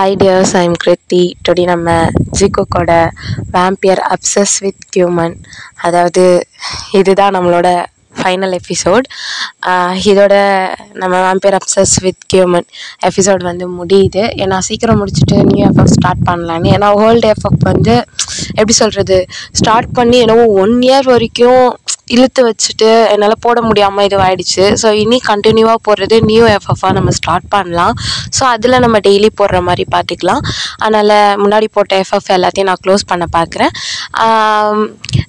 Hi dears, I'm Kriti. Today நம்ம ஜிகோக்கோட vampire அப்சஸ் with human, அதாவது இதுதான் நம்மளோட ஃபைனல் எபிசோட். இதோட நம்ம வேம்பியர் அப்சஸ் வித் ஹியூமன் எபிசோட் வந்து முடியுது. ஏன்னா சீக்கிரம் முடிச்சுட்டு நியூ எஃப்எஃப் ஸ்டார்ட் பண்ணலான்னு. ஏன்னா ஓல்டு எஃப்எஃப் வந்து எப்படி சொல்கிறது, ஸ்டார்ட் பண்ணி என்னவோ 1 year வரைக்கும் இழுத்து வச்சுட்டு என்னால் போட முடியாமல் இதுவாகிடுச்சு. ஸோ இனி கண்டினியூவாக போடுறது நியூ எஃப்எஃபாக நம்ம ஸ்டார்ட் பண்ணலாம். ஸோ அதில் நம்ம டெய்லி போடுற மாதிரி பார்த்துக்கலாம். அதனால் முன்னாடி போட்ட எஃப்எஃப் எல்லாத்தையும் நான் க்ளோஸ் பண்ண பார்க்குறேன்.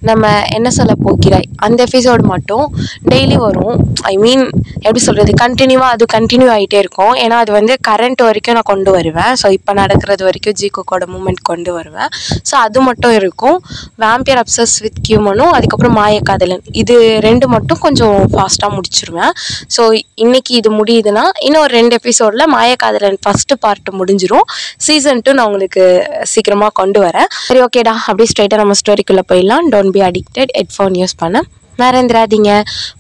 நம்ம என்ன சொல்ல போகிறாய் அந்த எபிசோடு மட்டும் டெய்லி வரும். ஐ மீன் எப்படி சொல்கிறது, கண்டினியூவாக அது கண்டினியூ ஆகிட்டே இருக்கும். ஏன்னா அது வந்து கரண்ட் வரைக்கும் நான் கொண்டு வருவேன். ஸோ இப்போ நடக்கிறது வரைக்கும் ஜிகோக்கோட மூமெண்ட் கொண்டு வருவேன். ஸோ அது மட்டும் இருக்கும். வேம்பியர் அப்சஸ் வித் ஹியூமனும் அதுக்கப்புறம் மாயக்காதலன், இது 2 மட்டும் கொஞ்சம் ஃபாஸ்ட்டாக முடிச்சிருவேன். ஸோ இன்றைக்கி இது முடியுதுன்னா இன்னும் ஒரு 2 எபிசோடில் மாயக்காதலன் ஃபஸ்ட்டு பார்ட்டு முடிஞ்சிடும். சீசன் 2 நான் உங்களுக்கு சீக்கிரமாக கொண்டு வரேன். சரி, ஓகேடா, அப்படியே ஸ்ட்ரைட்டாக நம்ம ஸ்டோரிக்குள்ளே போயிடலாம். Don't be addicted. Headphone use பண்ண மறந்துடாதீங்க.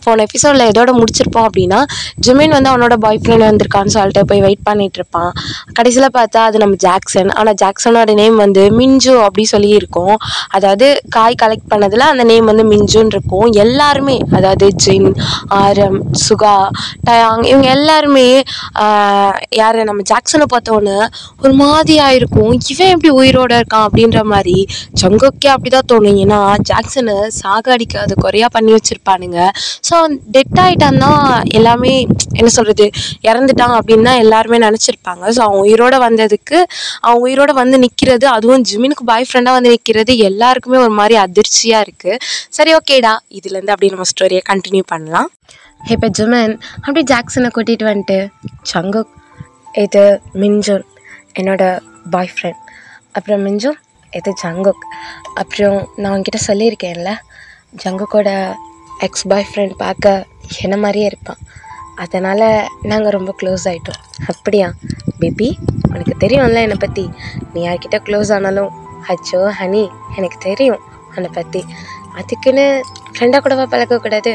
போன எபிசோடில் எதோட முடிச்சிருப்போம் அப்படின்னா, ஜிமின் வந்து அவனோட பாய் ஃப்ரெண்ட் வந்திருக்கான்னு சொல்லிட்டு போய் வெயிட் பண்ணிட்டு இருப்பான். கடைசியில் பார்த்தா அது நம்ம ஜாக்சன். ஆனால் ஜாக்சனோட நேம் வந்து மிஞ்சு அப்படி சொல்லி இருக்கும். அதாவது காய் கலெக்ட் பண்ணதில் அந்த நேம் வந்து மிஞ்சுன்னு இருக்கும். எல்லாருமே, அதாவது ஜின், ஆரம், சுகா, டயாங், இவங்க எல்லாருமே யார் நம்ம ஜாக்சனை பார்த்தோன்னே ஒரு மாதிரியாக இருக்கும். இவன் எப்படி உயிரோடு இருக்கான் அப்படின்ற மாதிரி ஜங்குக்கே அப்படி தான் தோணும். ஏன்னா ஜாக்சனை சாகடிக்காத குறையா பண்ணி வச்சிருப்பானுங்க. ஸோ டெட் ஆகிட்டான் தான் எல்லாமே, என்ன சொல்கிறது, இறந்துட்டான் அப்படின்னு தான் எல்லாருமே நினச்சிருப்பாங்க. ஸோ அவன் உயிரோடு வந்ததுக்கு, அவன் உயிரோடு வந்து நிற்கிறது, அதுவும் ஜிமினுக்கு பாய் ஃப்ரெண்டாக வந்து நிற்கிறது எல்லாருக்குமே ஒரு மாதிரி அதிர்ச்சியாக இருக்குது. சரி, ஓகேடா, இதுலேருந்து அப்படியே நம்ம ஸ்டோரியை கண்டினியூ பண்ணலாம். இப்போ ஜிமின் அப்படி ஜாக்சனை கூட்டிகிட்டு வந்துட்டு, ஜங்குக், இது மிஞ்சுன், என்னோட பாய் ஃப்ரெண்ட். அப்புறம் மிஞ்சுன், இது ஜங்குக். அப்புறம் நான் உங்ககிட்ட சொல்லியிருக்கேன்ல, ஜங்குக்கோட எக்ஸ் பாய் ஃப்ரெண்ட் பார்க்க என்ன மாதிரியே இருப்பான். அதனால் நாங்கள் ரொம்ப க்ளோஸ் ஆகிட்டோம். அப்படியா பேபி, உனக்கு தெரியும்ல என்னை பற்றி. நீ யார்கிட்ட க்ளோஸ் ஆனாலும் அச்சோ ஹனி எனக்கு தெரியும் உன்னை பற்றி. அதுக்குன்னு ஃப்ரெண்டாக கூடவா பழக்கக்கூடாது?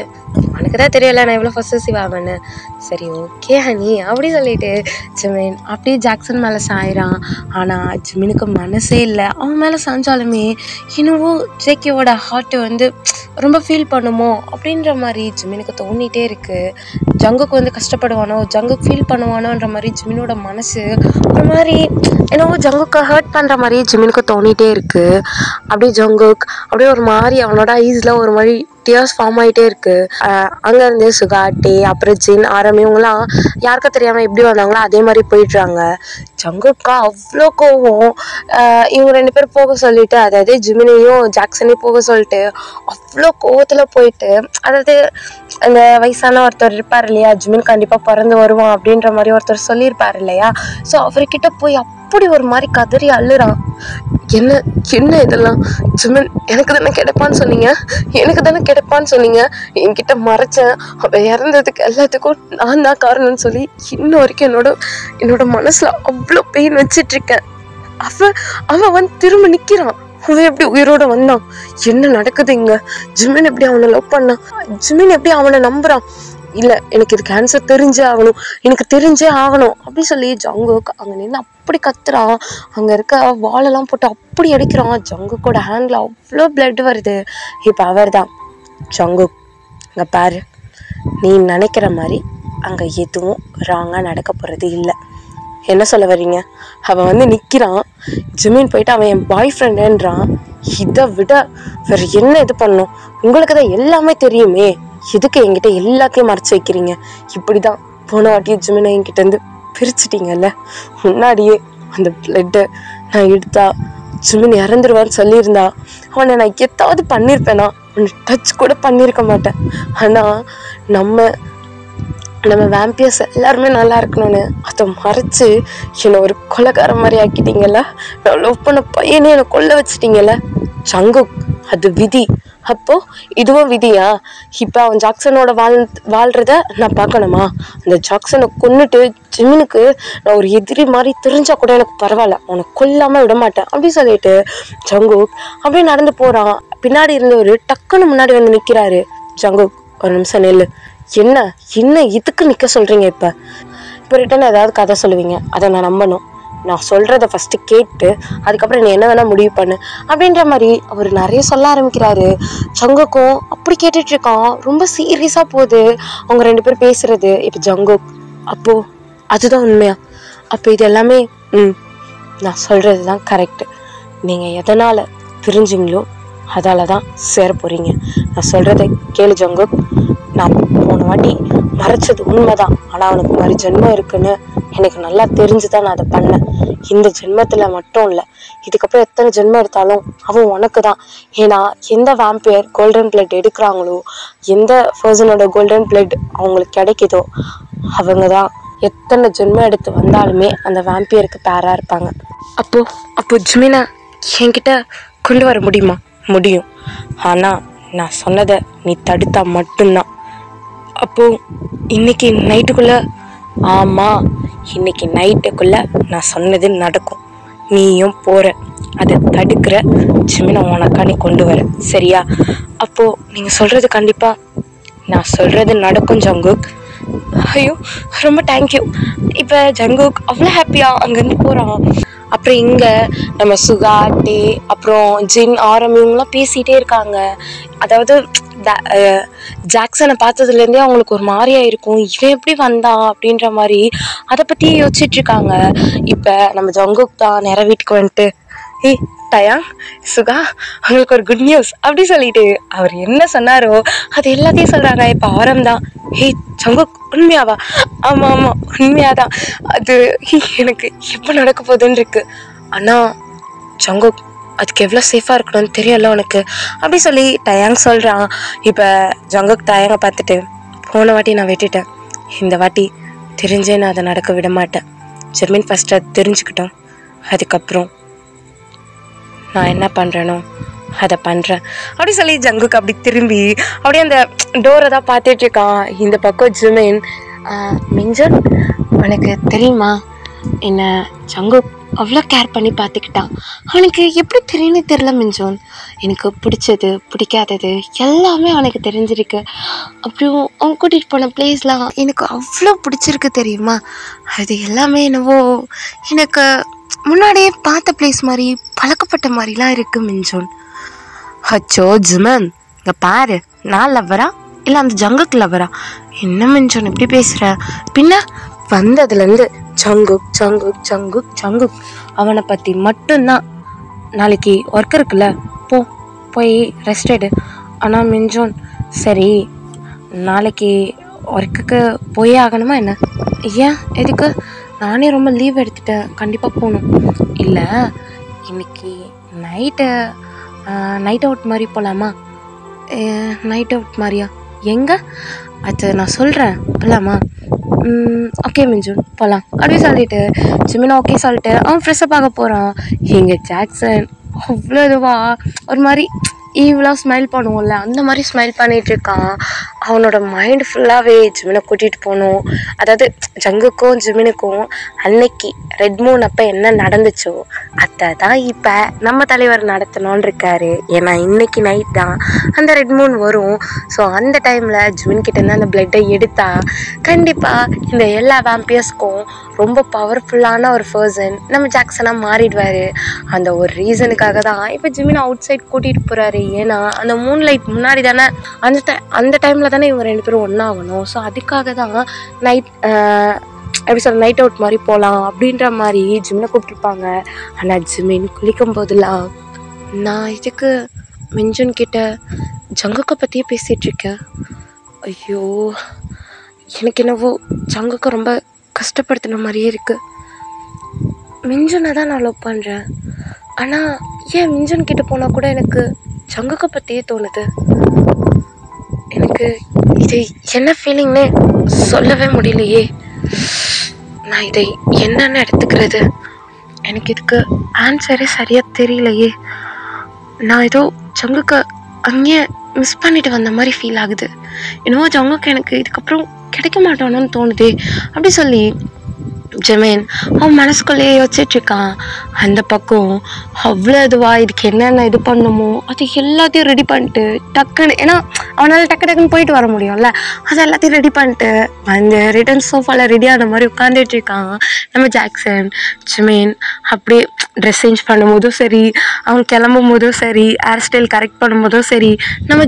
உனக்கு தான் தெரியல நான் எவ்வளோ பொசசிவ் ஆவேன்னு. சரி, ஓகே ஹனி அப்படி சொல்லிட்டு ஜிமின் அப்படியே ஜாக்சன் மேலே சாயிறான். ஆனால் ஜிமினுக்கு மனசே இல்லை. அவன் மேலே சாஞ்சாலுமே என்னவோ ஜேகேவோட ஹார்ட்டு வந்து ரொம்ப ஃபீல் பண்ணுமோ அப்படின்ற மாதிரி ஜிமினுக்கு தோணிகிட்டே இருக்குது. ஜங்குக்கு வந்து கஷ்டப்படுவானோ, ஜங்குக்கு ஃபீல் பண்ணுவானோன்ற மாதிரி ஜிமினோட மனசு ஒரு மாதிரி என்னவோ ஜங்குக்கு ஹர்ட் பண்ணுற மாதிரி ஜிமினுக்கு தோணிகிட்டே இருக்குது. அப்படியே ஜங்குக் அப்படியே ஒரு மாதிரி அவனோட ஐஸில் ஒரு மாதிரி டியர்ஸ் ஃபார்ம் ஆகிட்டே இருக்குது. அங்கேருந்து சுகா, டே, அப்புறம் ஜின், ஆரம், இவங்களாம் யாருக்கும் தெரியாமல் எப்படி வந்தாங்களோ அதே மாதிரி போயிடுறாங்க. ஜங்குக்கா அவ்வளோ கோவம். இவங்க 2 பேர் போக சொல்லிட்டு, அதாவது ஜிமினையும் ஜாக்சனையும் போக சொல்லிட்டு அவ்வளோ கோவத்தில் போயிட்டு, அதாவது அந்த வயசான ஒருத்தர் இருப்பார் இல்லையா, ஜிமின் கண்டிப்பாக பிறந்து வருவான் அப்படின்ற மாதிரி ஒருத்தர் சொல்லியிருப்பார் இல்லையா. ஸோ அவர்கிட்ட போய் அப்படி ஒரு மாதிரி கதறி அள்ளுறான். என்ன என்ன இதெல்லாம் ஜிமின், எனக்கு தானே கிடைப்பான்னு சொன்னீங்க, எனக்கு தானே கிடைப்பான்னு சொன்னீங்க, என்கிட்ட மறைச்சேன், அவன் இறந்ததுக்கு எல்லாத்துக்கும் நான் தான் காரணம்னு சொல்லி இன்ன வரைக்கும் என்னோட மனசில் அவ்வளோ பெயின் வச்சிட்ருக்கேன். அவன் வந்து திரும்ப நிற்கிறான். அவன் எப்படி உயிரோட வந்தான்? என்ன நடக்குது இங்கே? ஜிமின் எப்படி அவனை லவ் பண்ணான்? ஜிமின் எப்படி அவனை நம்புறான்? இல்லை, எனக்கு இதுக்கு ஆன்சர் தெரிஞ்சே ஆகணும், எனக்கு தெரிஞ்சே ஆகணும் அப்படி சொல்லி ஜங்குக் அங்கே நின்று அப்படி கத்துறான். அங்கே இருக்க வாலெல்லாம் போட்டு அப்படி அடிக்கிறான். ஜங்குக்கோட ஹேண்டில் அவ்வளோ பிளட் வருது. இப்போ அவர் தான் ஜங்குக், அங்கே பாரு, நீ நினைக்கிற மாதிரி அங்கே எதுவும் ராங்காக நடக்க போகிறது இல்லை. என்ன சொல்ல வர்றீங்க? அவன் வந்து நிற்கிறான். ஜிமின் போயிட்டு அவன் என் பாய் ஃப்ரெண்டுன்றான். இதை விட வேறு என்ன இது பண்ணும்? உங்களுக்கு தான் எல்லாமே தெரியுமே, எதுக்கு என்கிட்ட எல்லாத்தையும் மறைச்சி வைக்கிறீங்க? இப்படி தான் போன வாட்டியும் ஜிமினை என்கிட்டேருந்து பிரிச்சுட்டீங்கல்ல. முன்னாடியே அந்த பிளட்டை நான் எடுத்தா ஜிமின் இறந்துருவான்னு சொல்லியிருந்தா அவனை நான் எதாவது பண்ணியிருப்பேனா? அவனை டச் கூட பண்ணியிருக்க மாட்டேன். ஆனால் நம்ம வேம்பியர்ஸ் எல்லாருமே நல்லா இருக்கணும்னு அதை மறைச்சு என்னை ஒரு கொலைக்கார மாதிரி ஆக்கிட்டீங்கல்ல. நான் லவ் பண்ண பையனே என்னை கொல்ல வச்சிட்டீங்கல்ல. ஜங்குக், அது விதி. அப்போது இதுவும் விதியா? இப்போ அவன் ஜாக்சனோட வாழ்கிறத நான் பார்க்கணுமா? அந்த ஜாக்சனை கொன்னுட்டு ஜிமினுக்கு நான் ஒரு எதிரி மாதிரி தெரிஞ்சால் கூட எனக்கு பரவாயில்ல, அவனை கொல்லாமல் விட மாட்டேன் அப்படி சொல்லிட்டு ஜங்குக் அப்படியே நடந்து போகிறான். பின்னாடி இருந்தவர் டக்குன்னு முன்னாடி வந்து நிற்கிறாரு. ஜங்குக், ஒரு நிமிஷம் நெல்லு. என்ன இதுக்கு நிற்க சொல்கிறீங்க? இப்போ ரிட்டன் ஏதாவது கதை சொல்லுவீங்க, அதை நான் நம்பணும். நான் சொல்கிறத ஃபஸ்ட்டு கேட்டு அதுக்கப்புறம் நீ என்ன வேணால் முடிவு பண்ணு அப்படின்ற மாதிரி அவர் நிறைய சொல்ல ஆரம்பிக்கிறாரு. ஜங்குக்கும் அப்படி கேட்டுட்ருக்கான். ரொம்ப சீரியஸாக போகுது அவங்க 2 பேர் பேசுகிறது. இப்போ ஜங்குக், அப்போது அதுதான் உண்மையா? அப்போ இது எல்லாமே நான் சொல்கிறது தான் கரெக்டு. நீங்கள் எதனால் பிரிஞ்சிங்களோ அதால் தான் சேர போகிறீங்க. நான் சொல்கிறத கேளு ஜங்குக். நான் போன வாட்டி மறைச்சது உண்மைதான். ஆனால் அவனுக்கு மறு ஜென்மம் இருக்குன்னு எனக்கு நல்லா தெரிஞ்சு தான் நான் அதை பண்ணேன். இந்த ஜென்மத்தில் மட்டும் இல்லை, இதுக்கப்புறம் எத்தனை ஜென்மம் எடுத்தாலும் அவன் உனக்கு தான். ஏன்னா எந்த வேம்பியர் கோல்டன் பிளட் எடுக்கிறாங்களோ, எந்த பர்சனோட கோல்டன் பிளட் அவங்களுக்கு கிடைக்குதோ அவங்க தான் எத்தனை ஜென்மம் எடுத்து வந்தாலுமே அந்த வேம்பியருக்கு பேராக இருப்பாங்க. அப்போ ஜிமினை என்கிட்ட கொண்டு வர முடியுமா? முடியும். ஆனால் நான் சொன்னதை நீ தடுத்தா மட்டும்தான். அப்போது இன்னைக்கு நைட்டுக்குள்ளே, ஆமாம் இன்னைக்கு நைட்டுக்குள்ளே நான் சொன்னது நடக்கும். நீயும் போகிற, அதை தடுக்கிற ஜிமினை உனக்கா நீ கொண்டு வர, சரியா? அப்போது நீங்கள் சொல்கிறது கண்டிப்பாக நான் சொல்கிறது நடக்கும் ஜங்குக். ஐயோ ரொம்ப தேங்க்யூ. இப்போ ஜங்குக் அவ்வளோ ஹாப்பியாக அங்கேருந்து போகிறான். அப்புறம் இங்கே நம்ம சுகா, டே, அப்புறம் ஜின், ஆரம் இவங்களாம் பேசிகிட்டே இருக்காங்க. அதாவது ஜாக்சனை பார்த்ததுலேருந்தே அவங்களுக்கு ஒரு மாதிரியா இருக்கும், இவன் எப்படி வந்தான் அப்படின்ற மாதிரி அதை பற்றி யோசிச்சுட்ருக்காங்க. இப்போ நம்ம ஜங்குக் தான் நேராக வீட்டுக்கு வந்துட்டு, ஏய் டயாங், சுகா, அவங்களுக்கு ஒரு குட் நியூஸ் அப்படி சொல்லிட்டு அவர் என்ன சொன்னாரோ அது எல்லாத்தையும் சொல்கிறாங்க. இப்போ ஆரம் தான், ஹே ஜங்குக் உண்மையாவா? ஆமாம் ஆமாம் உண்மையாதான், அது எனக்கு எப்போ நடக்க போகுதுன்னு இருக்கு. ஆனால் ஜங்குக் அதுக்கு எவ்வளோ சேஃபாக இருக்கணும்னு தெரியல உனக்கு அப்படி சொல்லி டயாங் சொல்கிறான். இப்போ ஜங்குக் டயாங்கை பார்த்துட்டு, போன வாட்டி நான் விட்டுட்டேன், இந்த வாட்டி தெரிஞ்சே நான் அதை நடக்க விட மாட்டேன். ஜெர்மின் ஃபஸ்ட்டு அது தெரிஞ்சுக்கிட்டோம், அதுக்கப்புறம் நான் என்ன பண்ணுறேனோ அதை பண்ணுறேன் அப்படி சொல்லி ஜங்குக்கு அப்படி திரும்பி அப்படியே அந்த டோரை தான் பார்த்துட்ருக்கான். இந்த பக்கம் ஜிமின், மிஞ்சன் உனக்கு தெரியுமா என்ன ஜங்குக் அவ்வளோ கேர் பண்ணி பார்த்துக்கிட்டான். அவனுக்கு எப்படி தெரியும்னு தெரில மிஞ்சோன். எனக்கு பிடிச்சது பிடிக்காதது எல்லாமே அவனுக்கு தெரிஞ்சிருக்கு. அப்புறம் அவன் கூட்டிகிட்டு போன பிளேஸ்லாம் எனக்கு அவ்வளோ பிடிச்சிருக்கு தெரியுமா. அது எல்லாமே என்னவோ எனக்கு முன்னாடியே பார்த்த பிளேஸ் மாதிரி பழக்கப்பட்ட மாதிரிலாம் இருக்குது மிஞ்சோன். அச்சோ ஜிமன், இங்கே பாரு, நான் லவ்வரா இல்லை அந்த ஜங்குக் லவ்வரா? என்ன மிஞ்சோன் இப்படி பேசுகிற? பின்ன வந்ததுலேருந்து ஜங்குக் ஜங்குக் ஜங்குக் ஜங்குக் அவனை பற்றி மட்டும்தான். நாளைக்கு ஒர்க் இருக்குல்ல, போய் ரெஸ்ட் எடு. ஆனால் மிஞ்சோன், சரி நாளைக்கு ஒர்க்குக்கு போயே ஆகணுமா என்ன? ஏன் எதுக்கு? நானே ரொம்ப லீவ் எடுத்துட்டேன், கண்டிப்பாக போகணும். இல்லை இன்னைக்கு நைட் அவுட் மாதிரி போகலாமா? நைட் அவுட் மாதிரியா? எங்கே? அது நான் சொல்கிறேன், போகலாமா? ஓகே மிஞ்சூன் போகலாம் அப்படி சொல்லிட்டு ஜிமினா ஓகே சொல்லிட்டு அவன் ஃப்ரெஷ்ஷப் ஆக போகிறான். இங்கே ஜாக்சன் அவ்வளோ இதுவாக ஒரு மாதிரி ஈவலாக ஸ்மைல் பண்ணுவோம்ல, அந்த மாதிரி ஸ்மைல் பண்ணிகிட்ருக்கான். அவனோட மைண்ட் ஃபுல்லாகவே ஜிமினை கூட்டிகிட்டு போகணும். அதாவது ஜங்குக்கும் ஜிமினுக்கும் அன்னைக்கு ரெட் மூன் அப்போ என்ன நடந்துச்சோ அதை தான் இப்போ நம்ம தலைவர் நடத்தணும்னு இருக்காரு. ஏன்னா இன்னைக்கு நைட் தான் அந்த ரெட் மூன் வரும். ஸோ அந்த டைமில் ஜிமின்கிட்டேருந்து அந்த பிளட்டை எடுத்தால் கண்டிப்பாக இந்த எல்லா வேம்பியர்ஸ்க்கும் ரொம்ப பவர்ஃபுல்லான ஒரு பர்சன் நம்ம ஜாக்சனாக மாறிடுவார். அந்த ஒரு ரீசனுக்காக தான் இப்போ ஜிமின் அவுட் சைட் கூட்டிகிட்டு போகிறாரு. ஏன்னா அந்த மூன் லைட் முன்னாடி தானே அந்த டைமில் தானே இவங்க 2 பேரும் ஒன்றாகணும். ஸோ அதுக்காக தான் நைட் அவுட் மாதிரி போகலாம் அப்படின்ற மாதிரி ஜிமினை கூப்பிட்டுருப்பாங்க. ஆனால் ஜிமின் குளிக்கும் போதெல்லாம், நான் இதுக்கு மிஞ்சன் கிட்ட ஜங்குக்கை பற்றியே பேசிகிட்ருக்கேன். ஐயோ எனக்கு என்னவோ ஜங்குக்கை ரொம்ப கஷ்டப்படுத்தின மாதிரியே இருக்குது. மிஞ்சனை தான் நான் லவ் பண்ணுறேன். ஆனால் ஏன் மிஞ்சன் கிட்ட போனால் கூட எனக்கு ஜங்குக்கை பற்றியே தோணுது. எனக்கு இது என்ன ஃபீலிங்னு சொல்லவே முடியலையே. நான் இதை என்னன்னு எடுத்துக்கிறது? எனக்கு இதுக்கு ஆன்சரே சரியாக தெரியலையே. நான் ஏதோ ஜங்குக்கை அங்கேயே மிஸ் பண்ணிட்டு வந்த மாதிரி ஃபீல் ஆகுது. என்னவோ ஜங்குக்கு எனக்கு இதுக்கப்புறம் கிடைக்க மாட்டானோன்னு தோணுதே அப்படி சொல்லி ஜிமின் அவன் மனசுக்குள்ளேயே யோசிச்சுட்ருக்கான். அந்த பக்கம் அவ்வளோ இதுக்கு என்னென்ன இது பண்ணணுமோ அது எல்லாத்தையும் ரெடி பண்ணிட்டு டக்குன்னு, ஏன்னா அவனால் டக்குன்னு போயிட்டு வர முடியும்ல, அது எல்லாத்தையும் ரெடி பண்ணிட்டு அந்த ரிட்டன் சோஃபாவில் ரெடியான மாதிரி உட்காந்துட்டு இருக்காங்க நம்ம ஜாக்சன். ஜிமின் அப்படியே ட்ரெஸ் சேஞ்ச் பண்ணும்போதும் சரி, அவங்க கிளம்பும் போதும் சரி, ஹேர் ஸ்டைல் கரெக்ட் பண்ணும்போதும் சரி, நம்ம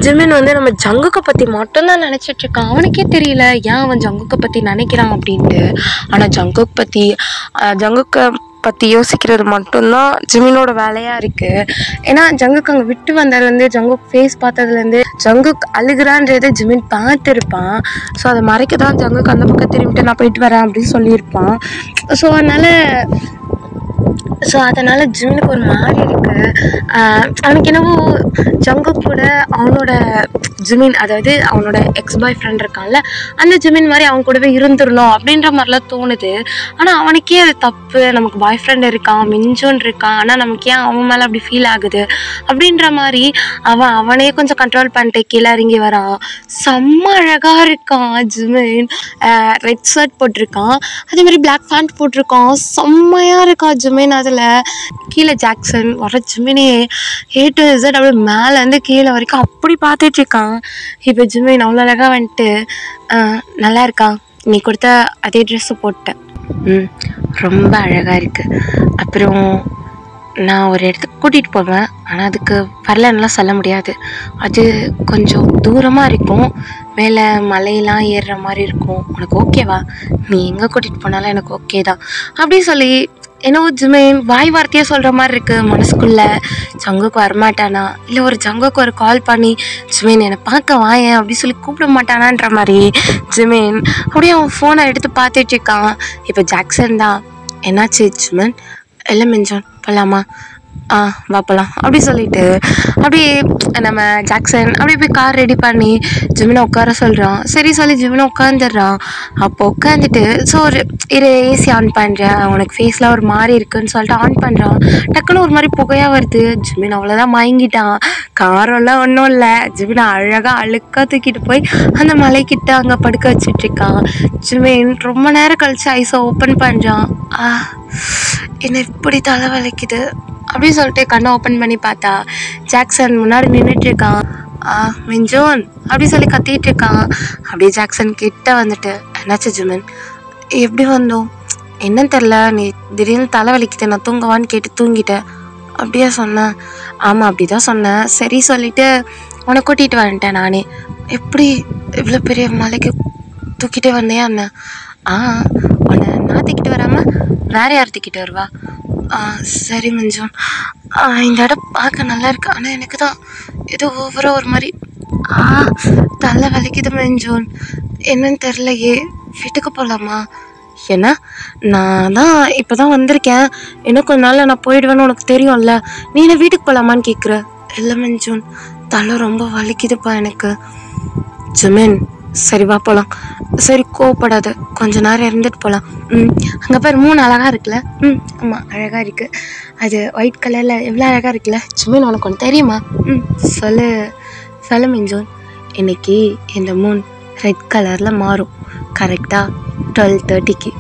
ஜிமின் வந்து நம்ம ஜங்குக்கை பற்றி மட்டும்தான் நினச்சிட்டு இருக்கான். அவனுக்கே தெரியல ஏன் அவன் ஜங்குக்கை பற்றி நினைக்கிறான் அப்படின்ட்டு. ஆனால் ஜங்குக்கை பற்றி யோசிக்கிறது மட்டும்தான் ஜிமினோட வேலையாக இருக்குது. ஏன்னா ஜங்குக் அங்கே விட்டு வந்ததுலேருந்து, ஜங்குக் ஃபேஸ் பார்த்ததுலேருந்து ஜங்குக் அழுகிறான்றதை ஜிமின் பார்த்துருப்பான். ஸோ அதை மறைக்க தான் ஜங்குக் அந்த பக்கம் திரும்பிட்டு நான் போயிட்டு வரேன் அப்படின்னு சொல்லியிருப்பான். ஸோ அதனால் ஜிமினுக்கு ஒரு மாதிரி இருக்குது. அவனுக்கு என்னவோ ஜங்குக் கூட அவனோட ஜிமின், அதாவது அவனோட எக்ஸ் பாய் ஃப்ரெண்ட் இருக்கான்ல, அந்த ஜிமின் மாதிரி அவன் கூடவே இருந்துடணும் அப்படின்ற மாதிரிலாம் தோணுது. ஆனால் அவனுக்கே அது தப்பு. நமக்கு பாய் ஃப்ரெண்ட் இருக்கான், மிஞ்சோன் இருக்கான், ஆனால் நமக்கு ஏன் அவன் மேலே அப்படி ஃபீல் ஆகுது அப்படின்ற மாதிரி அவனே கொஞ்சம் கண்ட்ரோல் பண்ணிட்டு கீழே இறங்கி வரான். செம்ம அழகாக இருக்கான் ஜிமின். ரெட் ஷர்ட் போட்டிருக்கான், அதேமாதிரி பிளாக் பேண்ட் போட்டிருக்கான். செம்மையாக இருக்கான் ஜிமின். அதில் கீழே ஜாக்சன் வர ஜிமினே A to Z அப்படியே மேலேருந்து கீழே வரைக்கும் அப்படி பார்த்துட்டு இருக்கான். இப்போ ஜிமின் அவ்வளோ அழகாக வந்துட்டு, நல்லா இருக்கான், நீ கொடுத்த அதே ட்ரெஸ்ஸு போட்டேன், ரொம்ப அழகாக இருக்குது. அப்புறம் நான் ஒரு இடத்துக்கு கூட்டிகிட்டு போவேன், ஆனால் அதுக்கு வரலன்னுலாம் சொல்ல முடியாது. அது கொஞ்சம் தூரமாக இருக்கும், மேலே மலையெல்லாம் ஏறுற மாதிரி இருக்கும். உனக்கு ஓகேவா? நீ எங்கே கூட்டிகிட்டு போனாலும் எனக்கு ஓகே தான் அப்படி சொல்லி என்னவோ ஜிமின் வாய் வார்த்தையாக சொல்கிற மாதிரி இருக்குது மனசுக்குள்ளே. ஜங்குக்கு வரமாட்டானா, இல்லை ஒரு ஜங்குக்கு ஒரு கால் பண்ணி ஜிமின் என்னை பார்க்க வாயேன் அப்படி சொல்லி கூப்பிட மாட்டானான்ற மாதிரி ஜிமின் அப்படியே அவன் ஃபோனை எடுத்து பார்த்துட்டு இருக்கான். இப்போ ஜாக்சன் தான், என்னாச்சு ஜிமின்? இல்லை மிஞ்சோன் போகலாமா? வா போகலாம் அப்படி சொல்லிட்டு அப்படியே நம்ம ஜாக்சன் அப்படியே போய் கார் ரெடி பண்ணி ஜிமினை உட்கார சொல்கிறான். சரி சொல்லி ஜிமினை உட்காந்துடுறான். அப்போ உட்காந்துட்டு ஸோ ஒரு ஏசி ஆன் பண்ணுறேன், உனக்கு ஃபேஸில் ஒரு மாதிரி இருக்குன்னு சொல்லிட்டு ஆன் பண்ணுறான். டக்குன்னு ஒரு மாதிரி புகையாக வருது. ஜிமின் அவ்வளோதான் மயங்கிட்டான். காரெல்லாம் ஒன்றும் இல்லை, ஜிமினை அழகாக அழுக்காக தூக்கிட்டு போய் அந்த மலைக்கிட்ட அங்கே படுக்க வச்சுட்ருக்கான். ஜிமின் ரொம்ப நேரம் கழிச்சு ஐஸை ஓப்பன் பண்ணுறான். என்னை இப்படி தலை வலிக்குது அப்படின்னு சொல்லிட்டு கண்ணை ஓப்பன் பண்ணி பார்த்தா ஜாக்சன் முன்னாடி நின்றுட்டு இருக்கான். மிஞ்சோன் அப்படி சொல்லி கத்திட்டு இருக்கான். அப்படியே ஜாக்சன் கிட்ட வந்துட்டு, என்னாச்சு ஜிமின், எப்படி வந்தோம்? என்னன்னு தெரில, நீ திடீர்னு தலை வலிக்குது, நான் தூங்கவான்னு கேட்டு தூங்கிட்டேன் அப்படியே சொன்னேன். ஆமாம் அப்படி தான் சொன்னேன். சரி சொல்லிவிட்டு உன்னை கூட்டிகிட்டு வந்துட்டேன் நானே. எப்படி இவ்வளோ பெரிய மலைக்கு தூக்கிட்டே வந்தேன் என்ன? உன்னை நான் தூக்கிட்டு வராமல் வேறு யார் தூக்கிட்டு வருவா? சரி மிஞ்சோன், இந்த இடம் பார்க்க நல்லா இருக்கு, ஆனால் எனக்கு தான் ஏதோ ஓவராக ஒரு மாதிரி தலை வலிக்குது மிஞ்சோன். என்னன்னு தெரிலையே, வீட்டுக்கு போகலாமா? ஏன்னா நான் தான் இப்போ தான் வந்திருக்கேன், இன்னும் கொஞ்ச நாளில் நான் போயிடுவேன்னு உனக்கு தெரியும்ல, நீ என்ன வீட்டுக்கு போகலாமான்னு கேட்குற? இல்லை மிஞ்சோன், தலை ரொம்ப வலிக்குதுப்பா எனக்கு. ஜிமின் சரி வா போகலாம். சரி கோவப்படாத, கொஞ்ச நேரம் இருந்துட்டு போகலாம். அங்கே பேர் 3 அழகாக இருக்குல்ல? ஆமாம் அழகாக இருக்குது, அது ஒயிட் கலரில் எவ்வளோ அழகாக இருக்குல்ல? ஜிமின் உனக்கு ஒன்று தெரியுமா? சொல்லு மிஞ்சோன். இன்னைக்கு இந்த மூன் ரெட் கலரில் மாறும், கரெக்டாக 12:30க்கு.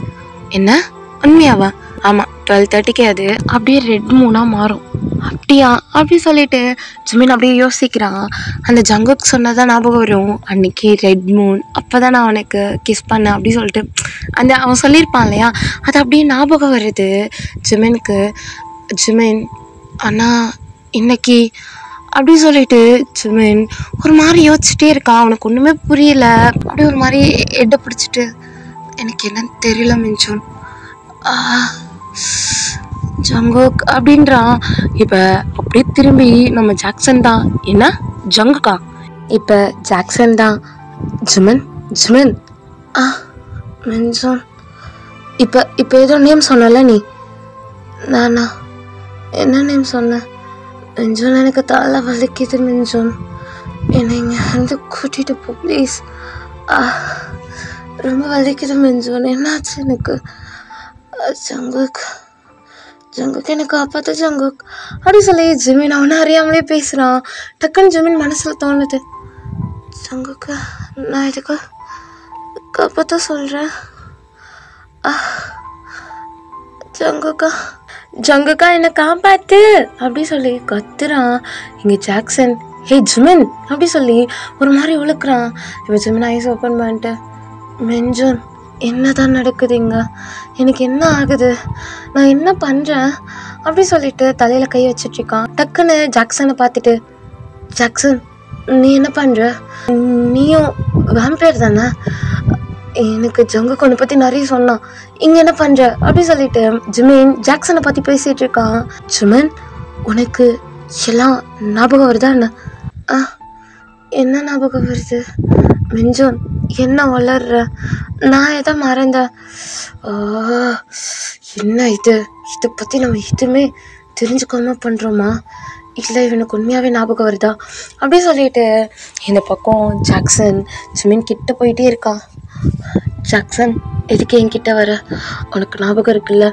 என்ன உண்மையாவா? ஆமாம் 12:30க்கு அது அப்படியே ரெட் மூனாக மாறும். அப்படியா அப்படி சொல்லிட்டு ஜிமின் அப்படியே யோசிக்கிறான். அந்த ஜங்குக் சொன்னதான் ஞாபகம் வரும், அன்னைக்கு ரெட் மூன், அப்போ தான் நான் அவனுக்கு கிஸ் பண்ணேன் அப்படி சொல்லிட்டு அந்த அவன் சொல்லியிருப்பான் இல்லையா, அது அப்படியே ஞாபகம் வருது ஜிமினுக்கு. ஜிமின் ஆனால் இன்னைக்கு அப்படி சொல்லிட்டு ஜிமின் ஒரு மாதிரி யோசிச்சுட்டே இருக்கான். அவனுக்கு ஒன்றுமே புரியல. அப்படியே ஒரு மாதிரி எடை பிடிச்சிட்டு, எனக்கு என்னன்னு தெரியல மிஞ்சோன், ஜங்குக் அப்படின்றான். இப்போ அப்படியே திரும்பி நம்ம ஜாக்சன் தான். என்ன ஜங்குக்கா? இப்போ ஜாக்சன் தான். ஜிமின் மிஞ்சோன், இப்போ ஏதோ நேம் சொன்னல நீ? நானா? என்ன நேம் சொன்னேன்? மிஞ்சோன் எனக்கு தலை வலிக்குது மிஞ்சோன், என்னை இங்கே வந்து கூட்டிகிட்டு போ ப்ளீஸ். ரொம்ப வலிக்குது மிஞ்சோன், என்னாச்சு எனக்கு? ஜங்குக் எனக்கு காப்பாற்ற ஜங்குக் அப்படி சொல்லி ஜிமின் அவனை அறியாமலே பேசுகிறான். டக்குன்னு ஜிமின் மனசில் தோணுது, ஜங்குக்கு நான் இதுக்கு காப்பாற்ற சொல்கிறேன். ஜங்குக்கா ஜங்குக்கா என்னை காப்பாத்து அப்படி சொல்லி கத்துறான். இங்கே ஜாக்சன் ஹே ஜிமின் அப்படி சொல்லி ஒரு மாதிரி உழுக்கிறான். இவன் ஜிமின் ஐஸ் ஓப்பன் பண்ணிட்டு மெஞ்சோன் என்னதான் நடக்குது இங்கே, எனக்கு என்ன ஆகுது, நான் என்ன பண்ணுறேன் அப்படி சொல்லிட்டு தலையில் கை வச்சிட்ருக்கான். டக்குன்னு ஜாக்சனை பார்த்துட்டு ஜாக்சன் நீ என்ன பண்ணுற, நீயும் வேம்பயர் தானே, எனக்கு ஜங்குக்கு உன்னை பற்றி நிறைய சொன்னான், இங்கே என்ன பண்ணுற அப்படி சொல்லிட்டு ஜிமின் ஜாக்சனை பற்றி பேசிகிட்டு இருக்கான். ஜிமின் உனக்கு எல்லாம் ஞாபகம் வருதா என்ன? என்ன ஞாபகம் வருது மெஞ்சோன், என்ன வளர்ற, நான் எதை மறந்தேன், என்ன இதை பற்றி நம்ம எதுவுமே தெரிஞ்சுக்காம பண்ணுறோமா, இல்லை இவனுக்கு உண்மையாகவே ஞாபகம் வருதா அப்படி சொல்லிட்டு இந்த பக்கம் ஜாக்சன் ஜிமின் கிட்ட போயிட்டே இருக்கான். ஜாக்சன் எதுக்கு என்கிட்ட வர, உனக்கு ஞாபகம் இருக்குல்ல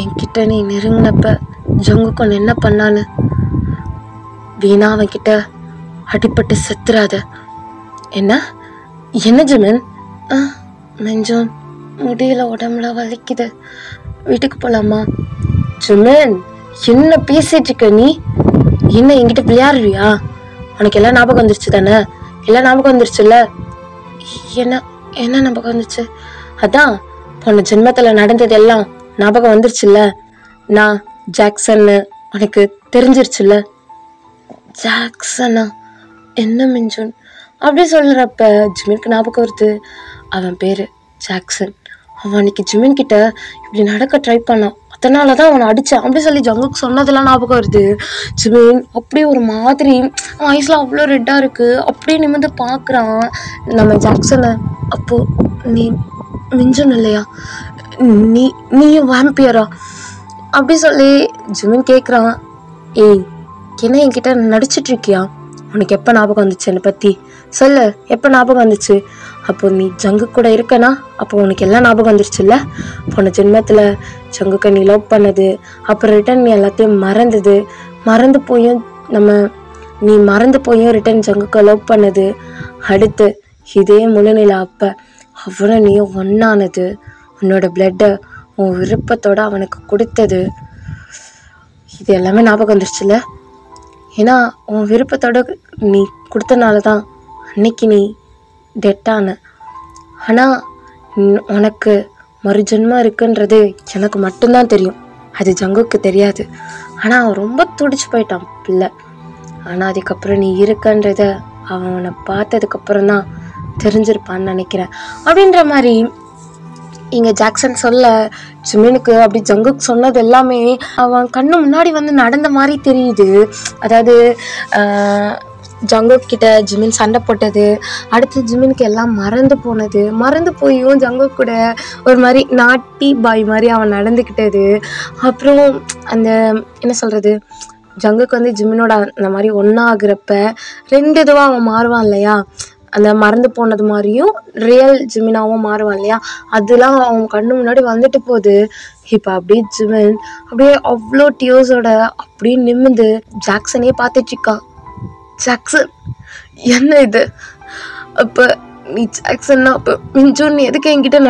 என்கிட்ட நீ நெருங்கினப்ப ஜங்குக்கு ஒன்று என்ன பண்ணான்னு, வீணா அவன்கிட்ட அடிப்பட்டு செத்துறாத. என்ன ஜிமின்? மெஞ்சோன் முடியல, உடம்புல வலிக்குது, வீட்டுக்கு போகலாமா? ஜிமின் என்ன பேசிட்டு இருக்க நீ, என்ன என்கிட்ட விளையாடுறியா, உனக்கு எல்லாம் ஞாபகம் வந்துருச்சு தானே, எல்லாம் ஞாபகம் வந்துருச்சுல்ல, என்ன ஞாபகம் வந்துச்சு, அதான் போன ஜென்மத்தில் நடந்தது எல்லாம் ஞாபகம் வந்துருச்சுல்ல, நான் ஜாக்சன்னு உனக்கு தெரிஞ்சிருச்சுல்ல. ஜாக்சனா என்ன மெஞ்சோன் அப்படி சொல்கிறப்ப ஜிமினுக்கு ஞாபகம் வருது, அவன் பேர் ஜாக்சன், அவன் அன்னைக்கு ஜிமின் கிட்ட இப்படி நடக்க ட்ரை பண்ணான், அதனால தான் அவனை அடித்தான் அப்படி சொல்லி ஜங்குக்கு சொன்னதெல்லாம் ஞாபகம் வருது. ஜிமின் அப்படியே ஒரு மாதிரி அவன் ஐஸ்லாம் அவ்வளோ ரெட்டாக இருக்குது, அப்படியே நிமிர்ந்து பார்க்குறான் நம்ம ஜாக்சனை. அப்போது நீ மிஞ்சன் இல்லையா, நீயும் வேம்பியரா அப்படி சொல்லி ஜிமின் கேட்குறான். ஏய் என்ன என்கிட்ட நடிச்சிட்ருக்கியா, உனக்கு எப்போ ஞாபகம் வந்துச்சு என்னை பற்றி சொல்லு, எப்போ ஞாபகம் வந்துச்சு, அப்போ நீ ஜங்கு கூட இருக்கனா, அப்போ உனக்கு எல்லாம் ஞாபகம் வந்துருச்சுல்ல, போன ஜென்மத்தில் ஜங்குக்கு நீ லவ் பண்ணது, அப்புறம் ரிட்டன் நீ எல்லாத்தையும் மறந்து போயும் நீ மறந்து போயும் ரிட்டன் ஜங்குக்கு லவ் பண்ணது, அடுத்து இதே முழுநிலை அப்போ அவனை நீயும் ஒன்னானது, உன்னோட பிளட்டை உன் விருப்பத்தோட அவனுக்கு கொடுத்தது, இது எல்லாமே ஞாபகம் வந்துருச்சுல்ல, ஏன்னா உன் விருப்பத்தோட நீ கொடுத்தனால தான் அன்னைக்கு நீ டெட்டான, ஆனால் உனக்கு மறுஜென்மம் இருக்குன்றது எனக்கு மட்டும்தான் தெரியும், அது ஜங்குக்கு தெரியாது, ஆனால் அவன் ரொம்ப துடிச்சு போயிட்டான் பிள்ளை, ஆனால் அதுக்கப்புறம் நீ இருக்கன்றத அவனை பார்த்ததுக்கப்புறம் தான் தெரிஞ்சிருப்பான்னு நினைக்கிறேன் அப்படின்ற மாதிரி இங்கே ஜாக்சன் சொல்ல ஜிமினுக்கு அப்படி ஜங்குக்கு சொன்னது எல்லாமே அவன் கண்ணு முன்னாடி வந்து நடந்த மாதிரி தெரியுது. அதாவது ஜங்குக் கிட்ட ஜிமின் சண்டை போட்டது, அடுத்து ஜிமினுக்கு எல்லாம் மறந்து போயும் ஜங்குக் கூட ஒரு மாதிரி நாட்டி பாய் மாதிரி அவன் நடந்துக்கிட்டது, அப்புறம் அந்த என்ன சொல்கிறது ஜங்குக்கு வந்து ஜிமினோட அந்த மாதிரி ஒன்றாகிறப்ப 2 இதுவாக அவன் மாறுவான் இல்லையா, அந்த மறந்து போனது மாதிரியும் ரியல் ஜிமினாவும் மாறுவான் இல்லையா, அதெல்லாம் அவன் கண்ணு முன்னாடி வந்துட்டு போகுது. இப்போ அப்படியே ஜிமின் அப்படியே அவ்வளோ டியோஸோட அப்படியே நிமிந்து ஜாக்சனையே பார்த்துட்ருக்கான். ஜாக்சன் என்ன இது, அப்போ நீ ஜாக்சன்னா அப்போ மிஞ்சோன் நீ எதுக்கு என்கிட்ட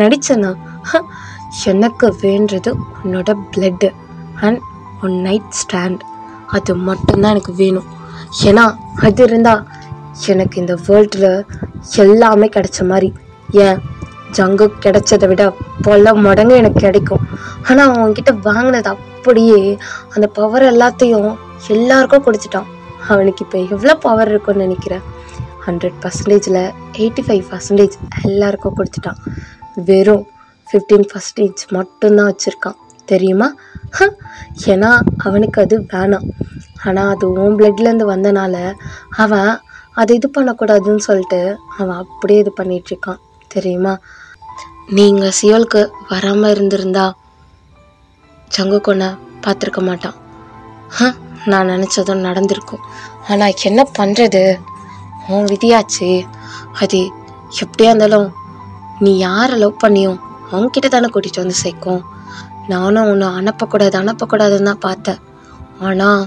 நடிச்சனா, எனக்கு வேண்டது உன்னோட blood and one night stand, அது மட்டும்தான் எனக்கு வேணும், ஏன்னா அது இருந்தால் எனக்கு இந்த வேர்ல்டில் எல்லாமே கிடைச்ச மாதிரி, ஏன் ஜங்கு கிடைச்சதை விட பல மடங்கு எனக்கு கிடைக்கும், ஆனால் அவன்கிட்ட வாங்கினது அப்படியே அந்த பவர் எல்லாத்தையும் எல்லாருக்கும் கொடுத்துட்டான். அவனுக்கு இப்போ எவ்வளோ பவர் இருக்குன்னு நினைக்கிறேன், 100%ல் 85% எல்லாருக்கும் கொடுத்துட்டான், வெறும் 15% மட்டும்தான் வச்சுருக்கான் தெரியுமா, ஏன்னா அவனுக்கு அது வேணாம், ஆனால் அது உன் பிளட்லேருந்து வந்தனால அவன் அதை இது பண்ணக்கூடாதுன்னு சொல்லிட்டு அவன் அப்படியே இது பண்ணிகிட்ருக்கான் தெரியுமா. நீங்கள் சியோலுக்கு வராமல் இருந்திருந்தா ஜங்கு கொன்னை பார்த்துருக்க மாட்டான், நான் நினச்சதும் நடந்திருக்கும், ஆனால் என்ன பண்ணுறது உன் விதியாச்சு, அது எப்படியா இருந்தாலும் நீ யாரை லவ் பண்ணியோ அவங்ககிட்ட தானே கூட்டிகிட்டு வந்து சேர்க்கும், நானும் உன்னை அனுப்பக்கூடாதுன்னு தான் பார்த்தேன், ஆனால்